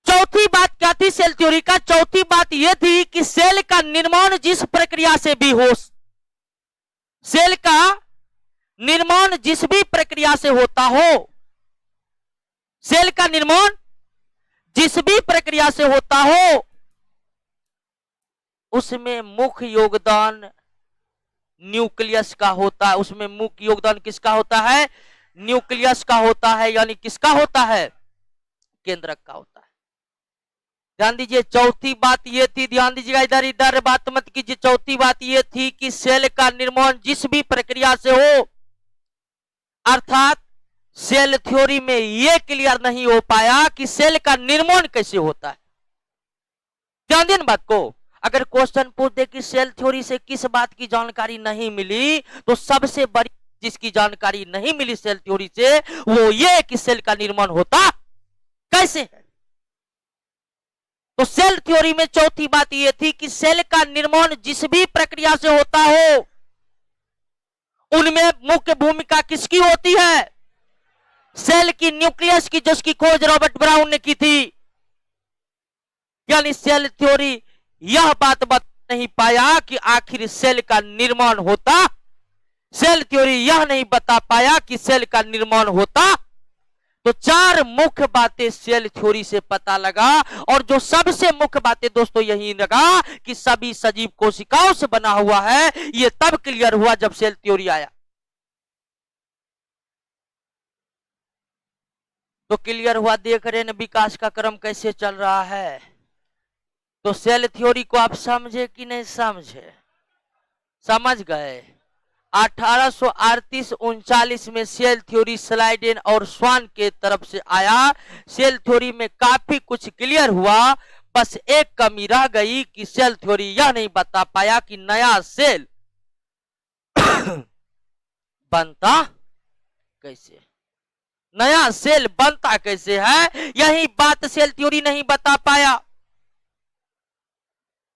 चौथी बात क्या थी सेल थ्योरी का? चौथी बात यह थी कि सेल का निर्माण जिस प्रक्रिया से भी हो, सेल का निर्माण जिस भी प्रक्रिया से होता हो, सेल का निर्माण जिस भी प्रक्रिया से होता हो, उसमें मुख्य योगदान न्यूक्लियस का होता है। उसमें मुख्य योगदान किसका होता है? न्यूक्लियस का होता है। यानी किसका होता है? केंद्रक का होता है। ध्यान दीजिए, चौथी बात यह थी, ध्यान दीजिएगा, इधर इधर बात मत कीजिए। चौथी बात यह थी कि सेल का निर्माण जिस भी प्रक्रिया से हो, अर्थात सेल थ्योरी में यह क्लियर नहीं हो पाया कि सेल का निर्माण कैसे होता है। ध्यान दें बात को। अगर क्वेश्चन पूछ दे कि सेल थ्योरी से किस बात की जानकारी नहीं मिली, तो सबसे बड़ी जिसकी जानकारी नहीं मिली सेल थ्योरी से वो ये कि सेल का निर्माण होता कैसे है। तो सेल थ्योरी में चौथी बात यह थी कि सेल का निर्माण जिस भी प्रक्रिया से होता हो, उनमें मुख्य भूमिका किसकी होती है? सेल की न्यूक्लियस की, जिसकी खोज रॉबर्ट ब्राउन ने की थी। यानी सेल थ्योरी यह बात बता नहीं पाया कि आखिर सेल का निर्माण होता, सेल थ्योरी यह नहीं बता पाया कि सेल का निर्माण होता। तो चार मुख्य बातें सेल थ्योरी से पता लगा, और जो सबसे मुख्य बातें दोस्तों यही लगा कि सभी सजीव कोशिकाओं से बना हुआ है। यह तब क्लियर हुआ जब सेल थ्योरी आया। तो क्लियर हुआ, देख रहे हैं विकास का क्रम कैसे चल रहा है। तो सेल थ्योरी को आप समझे कि नहीं समझे? समझ गए। 1838-39 में सेल थ्योरी स्लाइडेन और स्वान के तरफ से आया। सेल थ्योरी में काफी कुछ क्लियर हुआ, बस एक कमी रह गई कि सेल थ्योरी यह नहीं बता पाया कि नया सेल बनता कैसे, नया सेल बनता कैसे है। यही बात सेल थ्योरी नहीं बता पाया।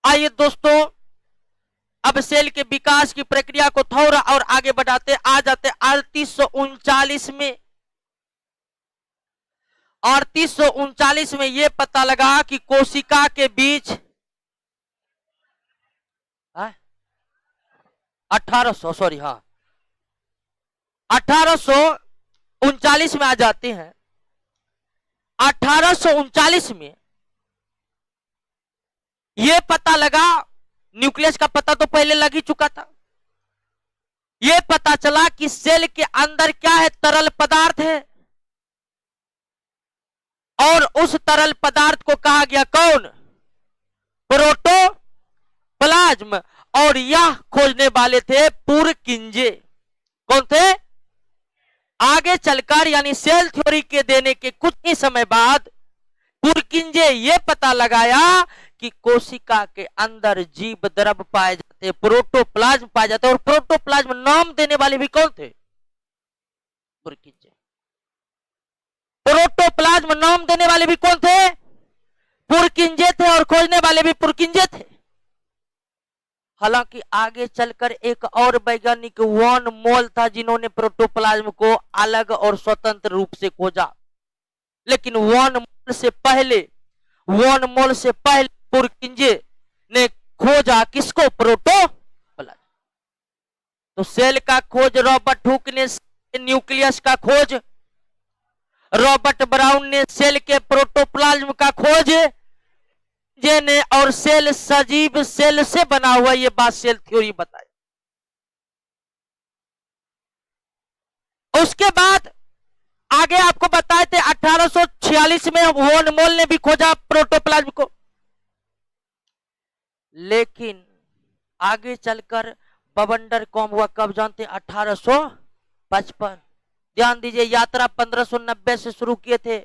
आइए दोस्तों, अब सेल के विकास की प्रक्रिया को थोड़ा और आगे बढ़ाते आ जाते 3839 में। 3839 में यह पता लगा कि कोशिका के बीच 1839 में आ जाते हैं। 1839 में यह पता लगा, न्यूक्लियस का पता तो पहले लग ही चुका था, यह पता चला कि सेल के अंदर क्या है? तरल पदार्थ है, और उस तरल पदार्थ को कहा गया कौन? प्रोटोप्लाज्म। और यह खोजने वाले थे पुरकिंजे। कौन थे? आगे चलकर यानी सेल थ्योरी के देने के कुछ ही समय बाद पुरकिंजे यह पता लगाया कि कोशिका के अंदर जीव द्रव पाए जाते, प्रोटोप्लाज्म पाए जाते। और प्रोटोप्लाज्म नाम देने वाले भी कौन थे? पुरकिंजे। प्रोटोप्लाज्म नाम देने वाले भी कौन थे? पुरकिंजे थे, और खोजने वाले भी पुरकिंजे थे। हालांकि आगे चलकर एक और वैज्ञानिक वॉन मोल था, जिन्होंने प्रोटोप्लाज्म को अलग और स्वतंत्र रूप से खोजा। लेकिन वॉन मोल से पहले पुरकिंजे ने खोजा किसको? प्रोटोप्लाज्म। तो सेल का खोज रॉबर्ट हुक ने, न्यूक्लियस का खोज रॉबर्ट ब्राउन ने, सेल के प्रोटोप्लाज्म का खोज ने, और सेल सजीव सेल से बना हुआ, ये बात सेल थ्योरी बताई। उसके बाद आगे आपको बताए थे 1846 में वॉन मोल ने भी खोजा प्रोटोप्लाज्म को। लेकिन आगे चलकर बवंडर कौन हुआ कब जानते हैं? 1855। ध्यान दीजिए, यात्रा 1590 से शुरू किए थे।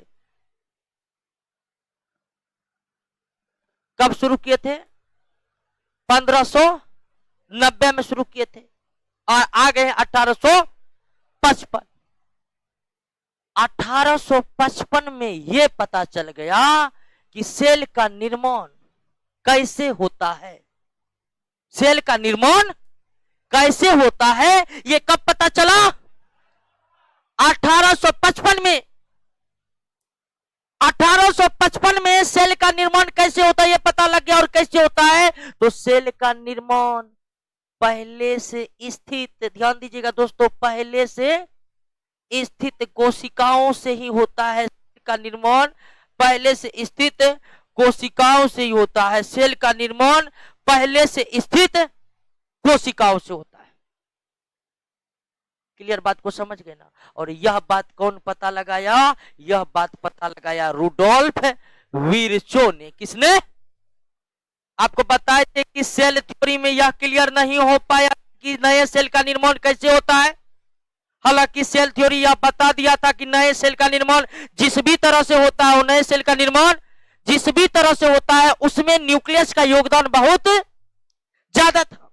कब शुरू किए थे? 1590 में शुरू किए थे और आ गए 1855। 1855 में यह पता चल गया कि सेल का निर्माण कैसे होता है। सेल का निर्माण कैसे होता है यह कब पता चला? 1855 में। 1855 में सेल का निर्माण कैसे होता है यह पता लग गया। और कैसे होता है? तो सेल का निर्माण पहले से स्थित, ध्यान दीजिएगा दोस्तों, पहले से स्थित कोशिकाओं से ही होता है। सेल का निर्माण पहले से स्थित कोशिकाओं से ही होता है। सेल का निर्माण पहले से स्थित कोशिकाओं से होता है। क्लियर बात को समझ गए ना? और यह बात कौन पता लगाया? यह बात पता लगाया रुडोल्फ विर्चो ने। किसने? आपको बताए थे कि सेल थ्योरी में यह क्लियर नहीं हो पाया कि नए सेल का निर्माण कैसे होता है। हालांकि सेल थ्योरी यह बता दिया था कि नए सेल का निर्माण जिस भी तरह से होता है, नए सेल का निर्माण जिस भी तरह से होता है उसमें न्यूक्लियस का योगदान बहुत ज्यादा था।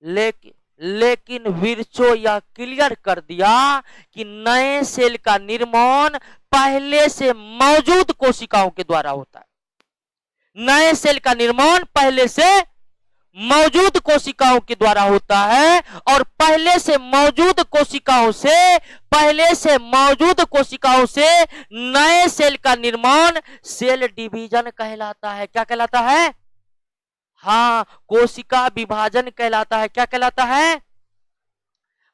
लेकिन विर्चो यह क्लियर कर दिया कि नए सेल का निर्माण पहले से मौजूद कोशिकाओं के द्वारा होता है। नए सेल का निर्माण पहले से मौजूद कोशिकाओं के द्वारा होता है और पहले से मौजूद कोशिकाओं से नए सेल का निर्माण सेल डिवीजन कहलाता है। क्या कहलाता है? हाँ, कोशिका विभाजन कहलाता है। क्या कहलाता है?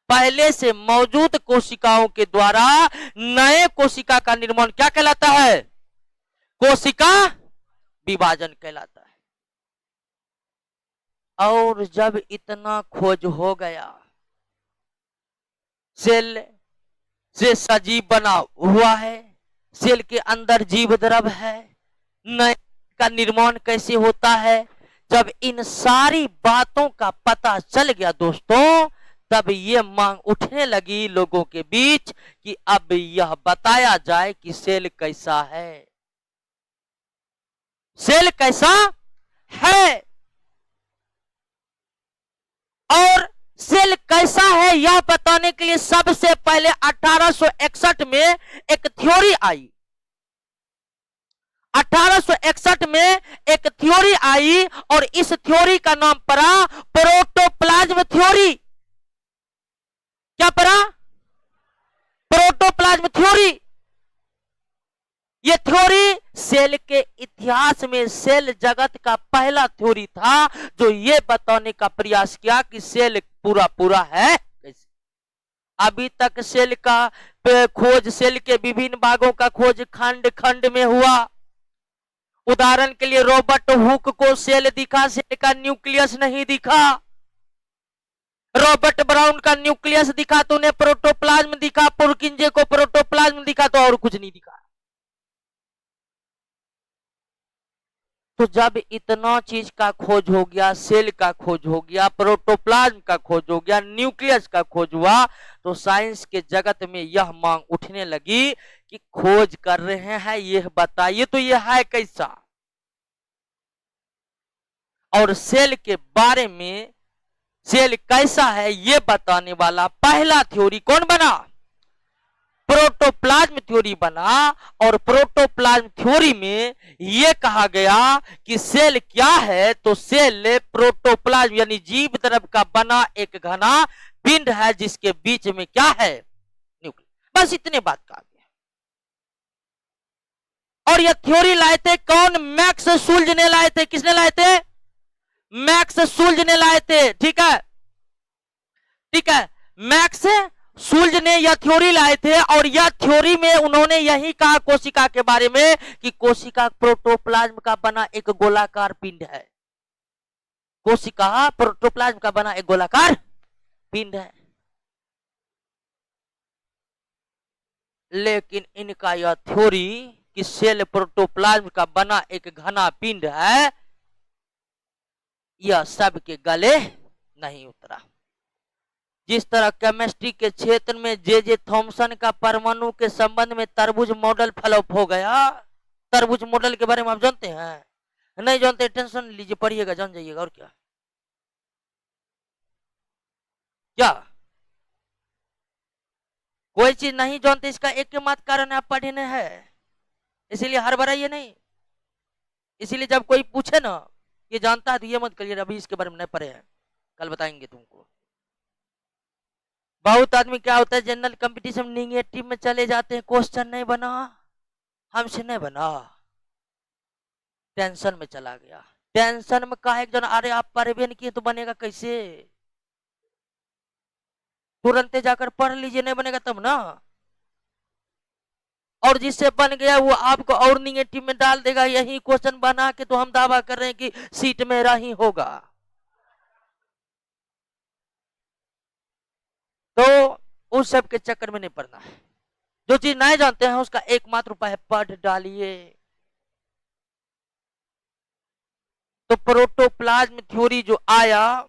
पहले से मौजूद कोशिकाओं के द्वारा नए कोशिका का निर्माण क्या कहलाता है? कोशिका विभाजन कहलाता है। और जब इतना खोज हो गया, सेल से सजीव बना हुआ है, सेल के अंदर जीव द्रव है, नए का निर्माण कैसे होता है, जब इन सारी बातों का पता चल गया दोस्तों, तब ये मांग उठने लगी लोगों के बीच कि अब यह बताया जाए कि सेल कैसा है। सेल कैसा है और सेल कैसा है यह बताने के लिए सबसे पहले 1861 में एक थ्योरी आई। 1861 में एक थ्योरी आई और इस थ्योरी का नाम पड़ा प्रोटोप्लाज्म थ्योरी। क्या पड़ा? Protoplasm theory. यह थ्योरी सेल के इतिहास में सेल जगत का पहला थ्योरी था जो यह बताने का प्रयास किया कि सेल पूरा है कैसे। अभी तक सेल का खोज, सेल के विभिन्न भागों का खोज खंड खंड में हुआ। उदाहरण के लिए रॉबर्ट हुक को सेल दिखा, सेल का न्यूक्लियस नहीं दिखा। रॉबर्ट ब्राउन का न्यूक्लियस दिखा तो उन्हें प्रोटोप्लाज्म दिखा। पुरकिंजे को प्रोटोप्लाज्म दिखा तो और कुछ नहीं दिखा। तो जब इतना चीज का खोज हो गया, सेल का खोज हो गया, प्रोटोप्लाज्म का खोज हो गया, न्यूक्लियस का खोज हुआ, तो साइंस के जगत में यह मांग उठने लगी कि खोज कर रहे हैं, यह बताइए तो यह है कैसा। और सेल के बारे में, सेल कैसा है यह बताने वाला पहला थ्योरी कौन बना? प्रोटोप्लाज्म थ्योरी बना। और प्रोटोप्लाज्म थ्योरी में यह कहा गया कि सेल क्या है, तो सेल प्रोटोप्लाज्म यानी जीव द्रव का बना एक घना पिंड है जिसके बीच में क्या है? न्यूक्लियस। बस इतने बात कहा गया। और यह थ्योरी लाए थे कौन? मैक्स शुल्ज ने लाए थे। किसने लाए थे? मैक्स शुल्ज ने लाए थे। ठीक है, ठीक है, मैक्स शुल्ज ने यह थ्योरी लाए थे और यह थ्योरी में उन्होंने यही कहा कोशिका के बारे में कि कोशिका प्रोटोप्लाज्म का बना एक गोलाकार पिंड है। कोशिका प्रोटोप्लाज्म का बना एक गोलाकार पिंड है। लेकिन इनका यह थ्योरी कि सेल प्रोटोप्लाज्म का बना एक घना पिंड है, यह सबके गले नहीं उतरा। जिस तरह केमिस्ट्री के क्षेत्र में जे थॉमसन का परमाणु के संबंध में तरबूज मॉडल फ्लॉप हो गया। तरबूज मॉडल के बारे में आप जानते हैं? नहीं जानते, टेंशन लीजिए, पढ़िएगा, जान जाइएगा। और क्या क्या कोई चीज नहीं जानते, इसका एक मात्र कारण आप पढ़े नहीं है, इसीलिए हर बार ये नहीं। इसीलिए जब कोई पूछे ना ये जानता है तो ये मत करिए अभी इसके बारे में नहीं पढ़े हैं, कल बताएंगे तुमको। बहुत आदमी क्या होता है, जनरल कंपटीशन निगेटिव में चले जाते हैं, क्वेश्चन नहीं बना, हमसे नहीं बना, टेंशन में चला गया। टेंशन में कहा एक जन, अरे आप पढ़े नहीं किए तो बनेगा कैसे? तुरंत जाकर पढ़ लीजिए, नहीं बनेगा तब ना। और जिससे बन गया वो आपको और निगेटिव में डाल देगा। यही क्वेश्चन बना के तो हम दावा कर रहे हैं कि सीट मेरा ही होगा। तो उस सब के चक्कर में नहीं पड़ना है। जो चीज नहीं जानते हैं उसका एकमात्र उपाय है पढ़ डालिए। तो प्रोटोप्लाज्म थ्योरी जो आया,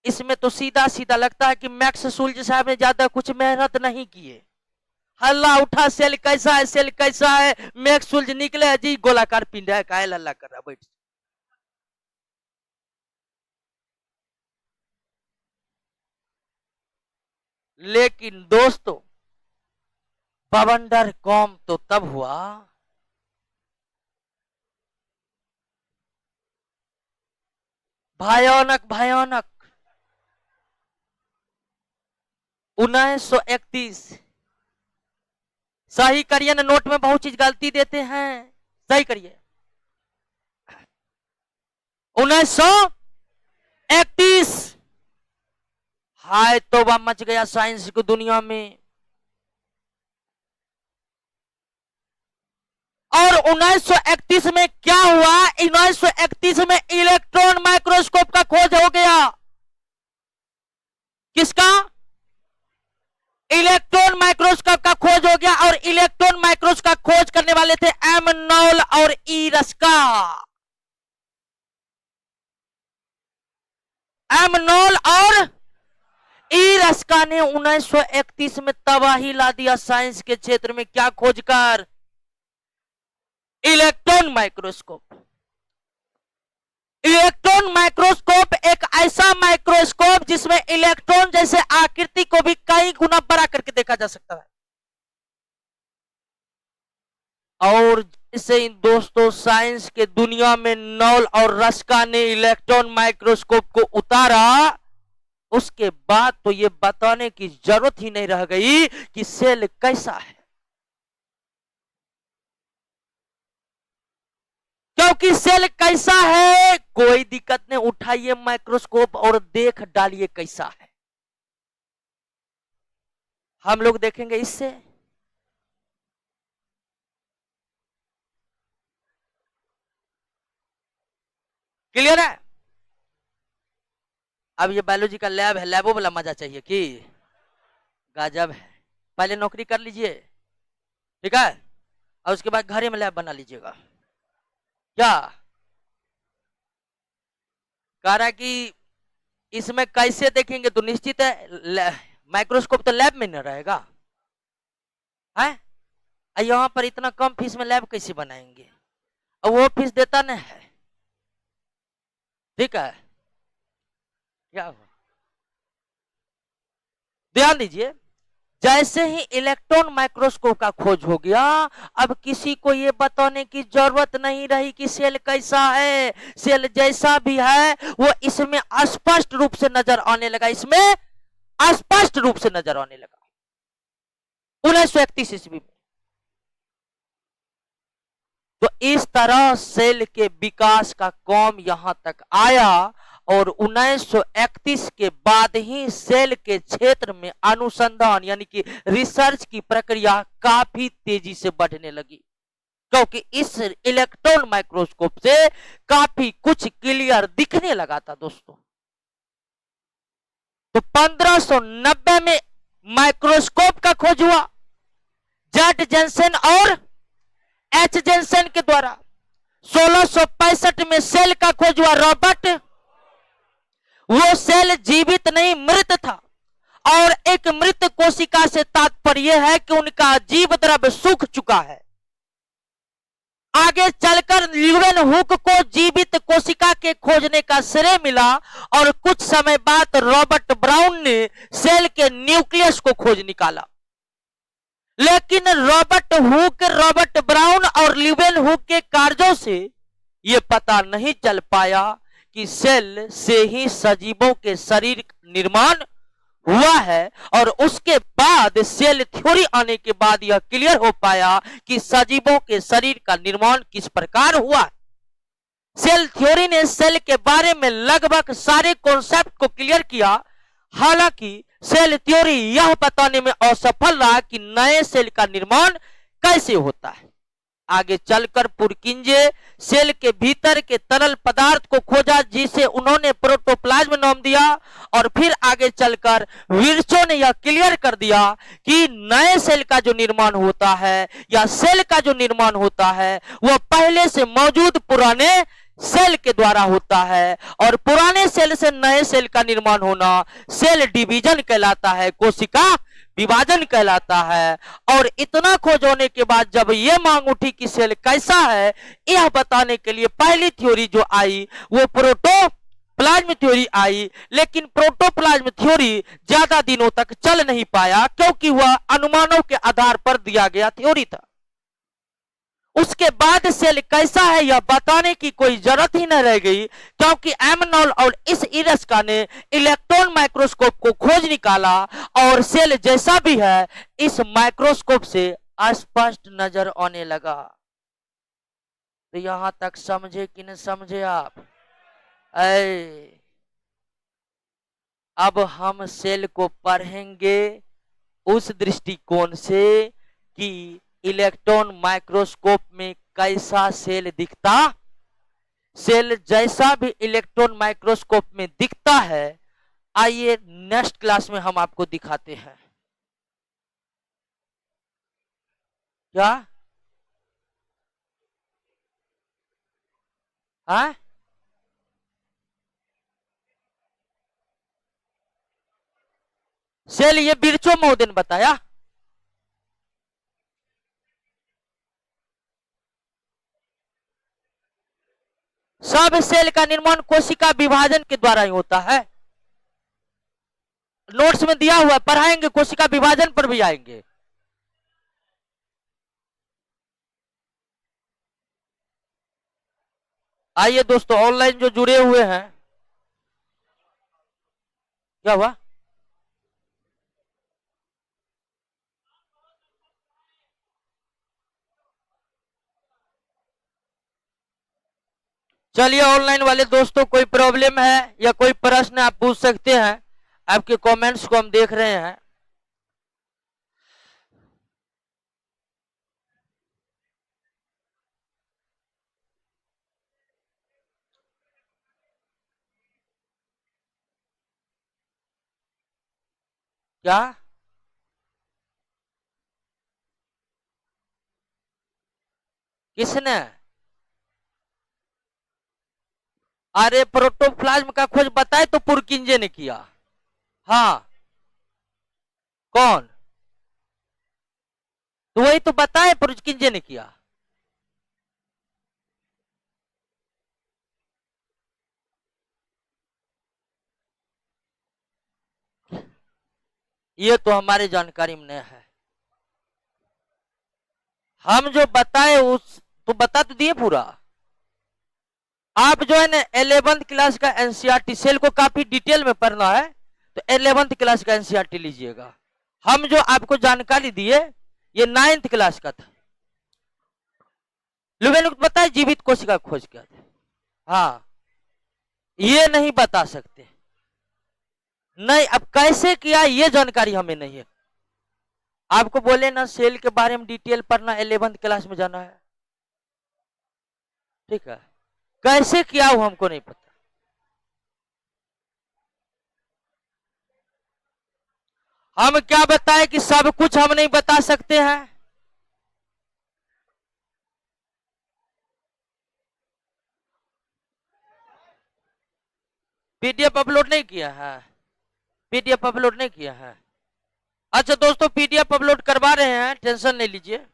इसमें तो सीधा सीधा लगता है कि मैक्स शुल्ज साहब ने ज्यादा कुछ मेहनत नहीं किए। हल्ला उठा सेल कैसा है, सेल कैसा है, मैक्स शुल्ज निकले जी गोलाकार पिंड है, कायल हल्ला कर रहा, बैठ। लेकिन दोस्तों बवंडर कॉम तो तब हुआ भयानक भयानक 1931। सही करिए ना, नोट में बहुत चीज गलती देते हैं, सही करिए। 1931 हाय तौबा मच गया साइंस की दुनिया में। और 1931 में क्या हुआ? 1931 में इलेक्ट्रॉन माइक्रोस्कोप का खोज हो गया। किसका? इलेक्ट्रॉन माइक्रोस्कोप का खोज हो गया। और इलेक्ट्रॉन माइक्रोस्कोप का खोज करने वाले थे एम नॉल और ई रस्का। एम नॉल और ई रस्का ने 1931 में तबाही ला दिया साइंस के क्षेत्र में। क्या खोजकर? Electron microscope. इलेक्ट्रॉन माइक्रोस्कोप एक ऐसा माइक्रोस्कोप जिसमें इलेक्ट्रॉन जैसे आकृति को भी कई गुना बड़ा करके देखा जा सकता है। और इसे दोस्तों साइंस के दुनिया में नॉल और रस्का ने इलेक्ट्रॉन माइक्रोस्कोप को उतारा। उसके बाद तो ये बताने की जरूरत ही नहीं रह गई कि सेल कैसा है, क्योंकि सेल कैसा है कोई दिक्कत नहीं, उठाइए माइक्रोस्कोप और देख डालिए कैसा है। हम लोग देखेंगे इससे। क्लियर है? अब ये बायोलॉजी का लैब है, लैबों वाला मजा चाहिए कि गजब है। पहले नौकरी कर लीजिए, ठीक है, और उसके बाद घर में लैब बना लीजिएगा। क्या कह रहा है कि इसमें कैसे देखेंगे? तो निश्चित है माइक्रोस्कोप तो लैब में न रहेगा है। यहां पर इतना कम फीस में लैब कैसे बनाएंगे? और वो फीस देता नहीं है, ठीक है। क्या हुआ? ध्यान दीजिए, जैसे ही इलेक्ट्रॉन माइक्रोस्कोप का खोज हो गया, अब किसी को यह बताने की जरूरत नहीं रही कि सेल कैसा है। सेल जैसा भी है वो इसमें स्पष्ट रूप से नजर आने लगा, इसमें स्पष्ट रूप से नजर आने लगा 1931 ईस्वी में। तो इस तरह सेल के विकास का काम यहां तक आया। और 1931 के बाद ही सेल के क्षेत्र में अनुसंधान यानी कि रिसर्च की प्रक्रिया काफी तेजी से बढ़ने लगी, क्योंकि इस इलेक्ट्रॉन माइक्रोस्कोप से काफी कुछ क्लियर दिखने लगा था दोस्तों। तो 1590 में माइक्रोस्कोप का खोज हुआ जेड जेंसेन और एच जेंसेन के द्वारा। 1665 में सेल का खोज हुआ। रॉबर्ट, वो सेल जीवित नहीं मृत था, और एक मृत कोशिका से तात्पर्य है कि उनका जीव द्रव्य सूख चुका है। आगे चलकर ल्यूवेन हुक को जीवित कोशिका के खोजने का श्रेय मिला, और कुछ समय बाद रॉबर्ट ब्राउन ने सेल के न्यूक्लियस को खोज निकाला। लेकिन रॉबर्ट ब्राउन और ल्यूवेन हुक के कार्यों से यह पता नहीं चल पाया कि सेल से ही सजीवों के शरीर निर्माण हुआ है, और उसके बाद सेल थ्योरी आने के बाद यह क्लियर हो पाया कि सजीवों के शरीर का निर्माण किस प्रकार हुआ। सेल थ्योरी ने सेल के बारे में लगभग सारे कॉन्सेप्ट को क्लियर किया। हालांकि सेल थ्योरी यह बताने में असफल रहा कि नए सेल का निर्माण कैसे होता है। आगे चलकर पुरकिंजे सेल के भीतर के तरल पदार्थ को खोजा, जिसे उन्होंने प्रोटोप्लाज्म नाम दिया, और फिर आगे चलकर विर्चो ने यह क्लियर कर दिया कि नए सेल का जो निर्माण होता है या सेल का जो निर्माण होता है वह पहले से मौजूद पुराने सेल के द्वारा होता है, और पुराने सेल से नए सेल का निर्माण होना सेल डिवीजन कहलाता है, कोशिका विभाजन कहलाता है। और इतना खोज होने के बाद जब यह मांग उठी कि सेल कैसा है, यह बताने के लिए पहली थ्योरी जो आई वो प्रोटोप्लाज्म थ्योरी आई। लेकिन प्रोटोप्लाज्म थ्योरी ज्यादा दिनों तक चल नहीं पाया, क्योंकि वह अनुमानों के आधार पर दिया गया थ्योरी था। उसके बाद सेल कैसा है यह बताने की कोई जरूरत ही न रह गई, क्योंकि एमनॉल और इस इरस्का ने इलेक्ट्रॉन माइक्रोस्कोप को खोज निकाला, और सेल जैसा भी है इस माइक्रोस्कोप से स्पष्ट नजर आने लगा। तो यहां तक समझे कि नहीं समझे आप? अब हम सेल को पढ़ेंगे उस दृष्टिकोण से कि इलेक्ट्रॉन माइक्रोस्कोप में कैसा सेल दिखता। सेल जैसा भी इलेक्ट्रॉन माइक्रोस्कोप में दिखता है, आइए नेक्स्ट क्लास में हम आपको दिखाते हैं। क्या हाँ? सेल ये बिरचो महोदय ने बताया। सब सेल का निर्माण कोशिका विभाजन के द्वारा ही होता है। नोट्स में दिया हुआ पढ़ाएंगे, कोशिका विभाजन पर भी आएंगे। आइए दोस्तों, ऑनलाइन जो जुड़े हुए हैं, क्या हुआ? चलिए, ऑनलाइन वाले दोस्तों कोई प्रॉब्लम है या कोई प्रश्न आप पूछ सकते हैं। आपके कमेंट्स को हम देख रहे हैं। क्या किसने? अरे प्रोटोप्लाज्म का खोज बताए तो पुरकिंजे ने किया। हाँ, कौन? तो वही तो बताए, पुरकिंजे ने किया। ये तो हमारी जानकारी में नहीं है। हम जो बताए उस तो बता तो दिए पूरा। आप जो है ना 11th क्लास का एनसीईआरटी, सेल को काफी डिटेल में पढ़ना है तो 11th क्लास का एनसीईआरटी लीजिएगा। हम जो आपको जानकारी दिए ये 9th क्लास का था। लुबेन को पता है जीवित कोशिका खोज क्या था? हाँ, ये नहीं बता सकते। नहीं, अब कैसे किया ये जानकारी हमें नहीं है। आपको बोले ना सेल के बारे में डिटेल पढ़ना 11th क्लास में जाना है, ठीक है। कैसे किया वो हमको नहीं पता। हम क्या बताएं कि सब कुछ हम नहीं बता सकते हैं। पीडीएफ अपलोड नहीं किया है, पीडीएफ अपलोड नहीं किया है। अच्छा दोस्तों, पीडीएफ अपलोड करवा रहे हैं, टेंशन नहीं लीजिए।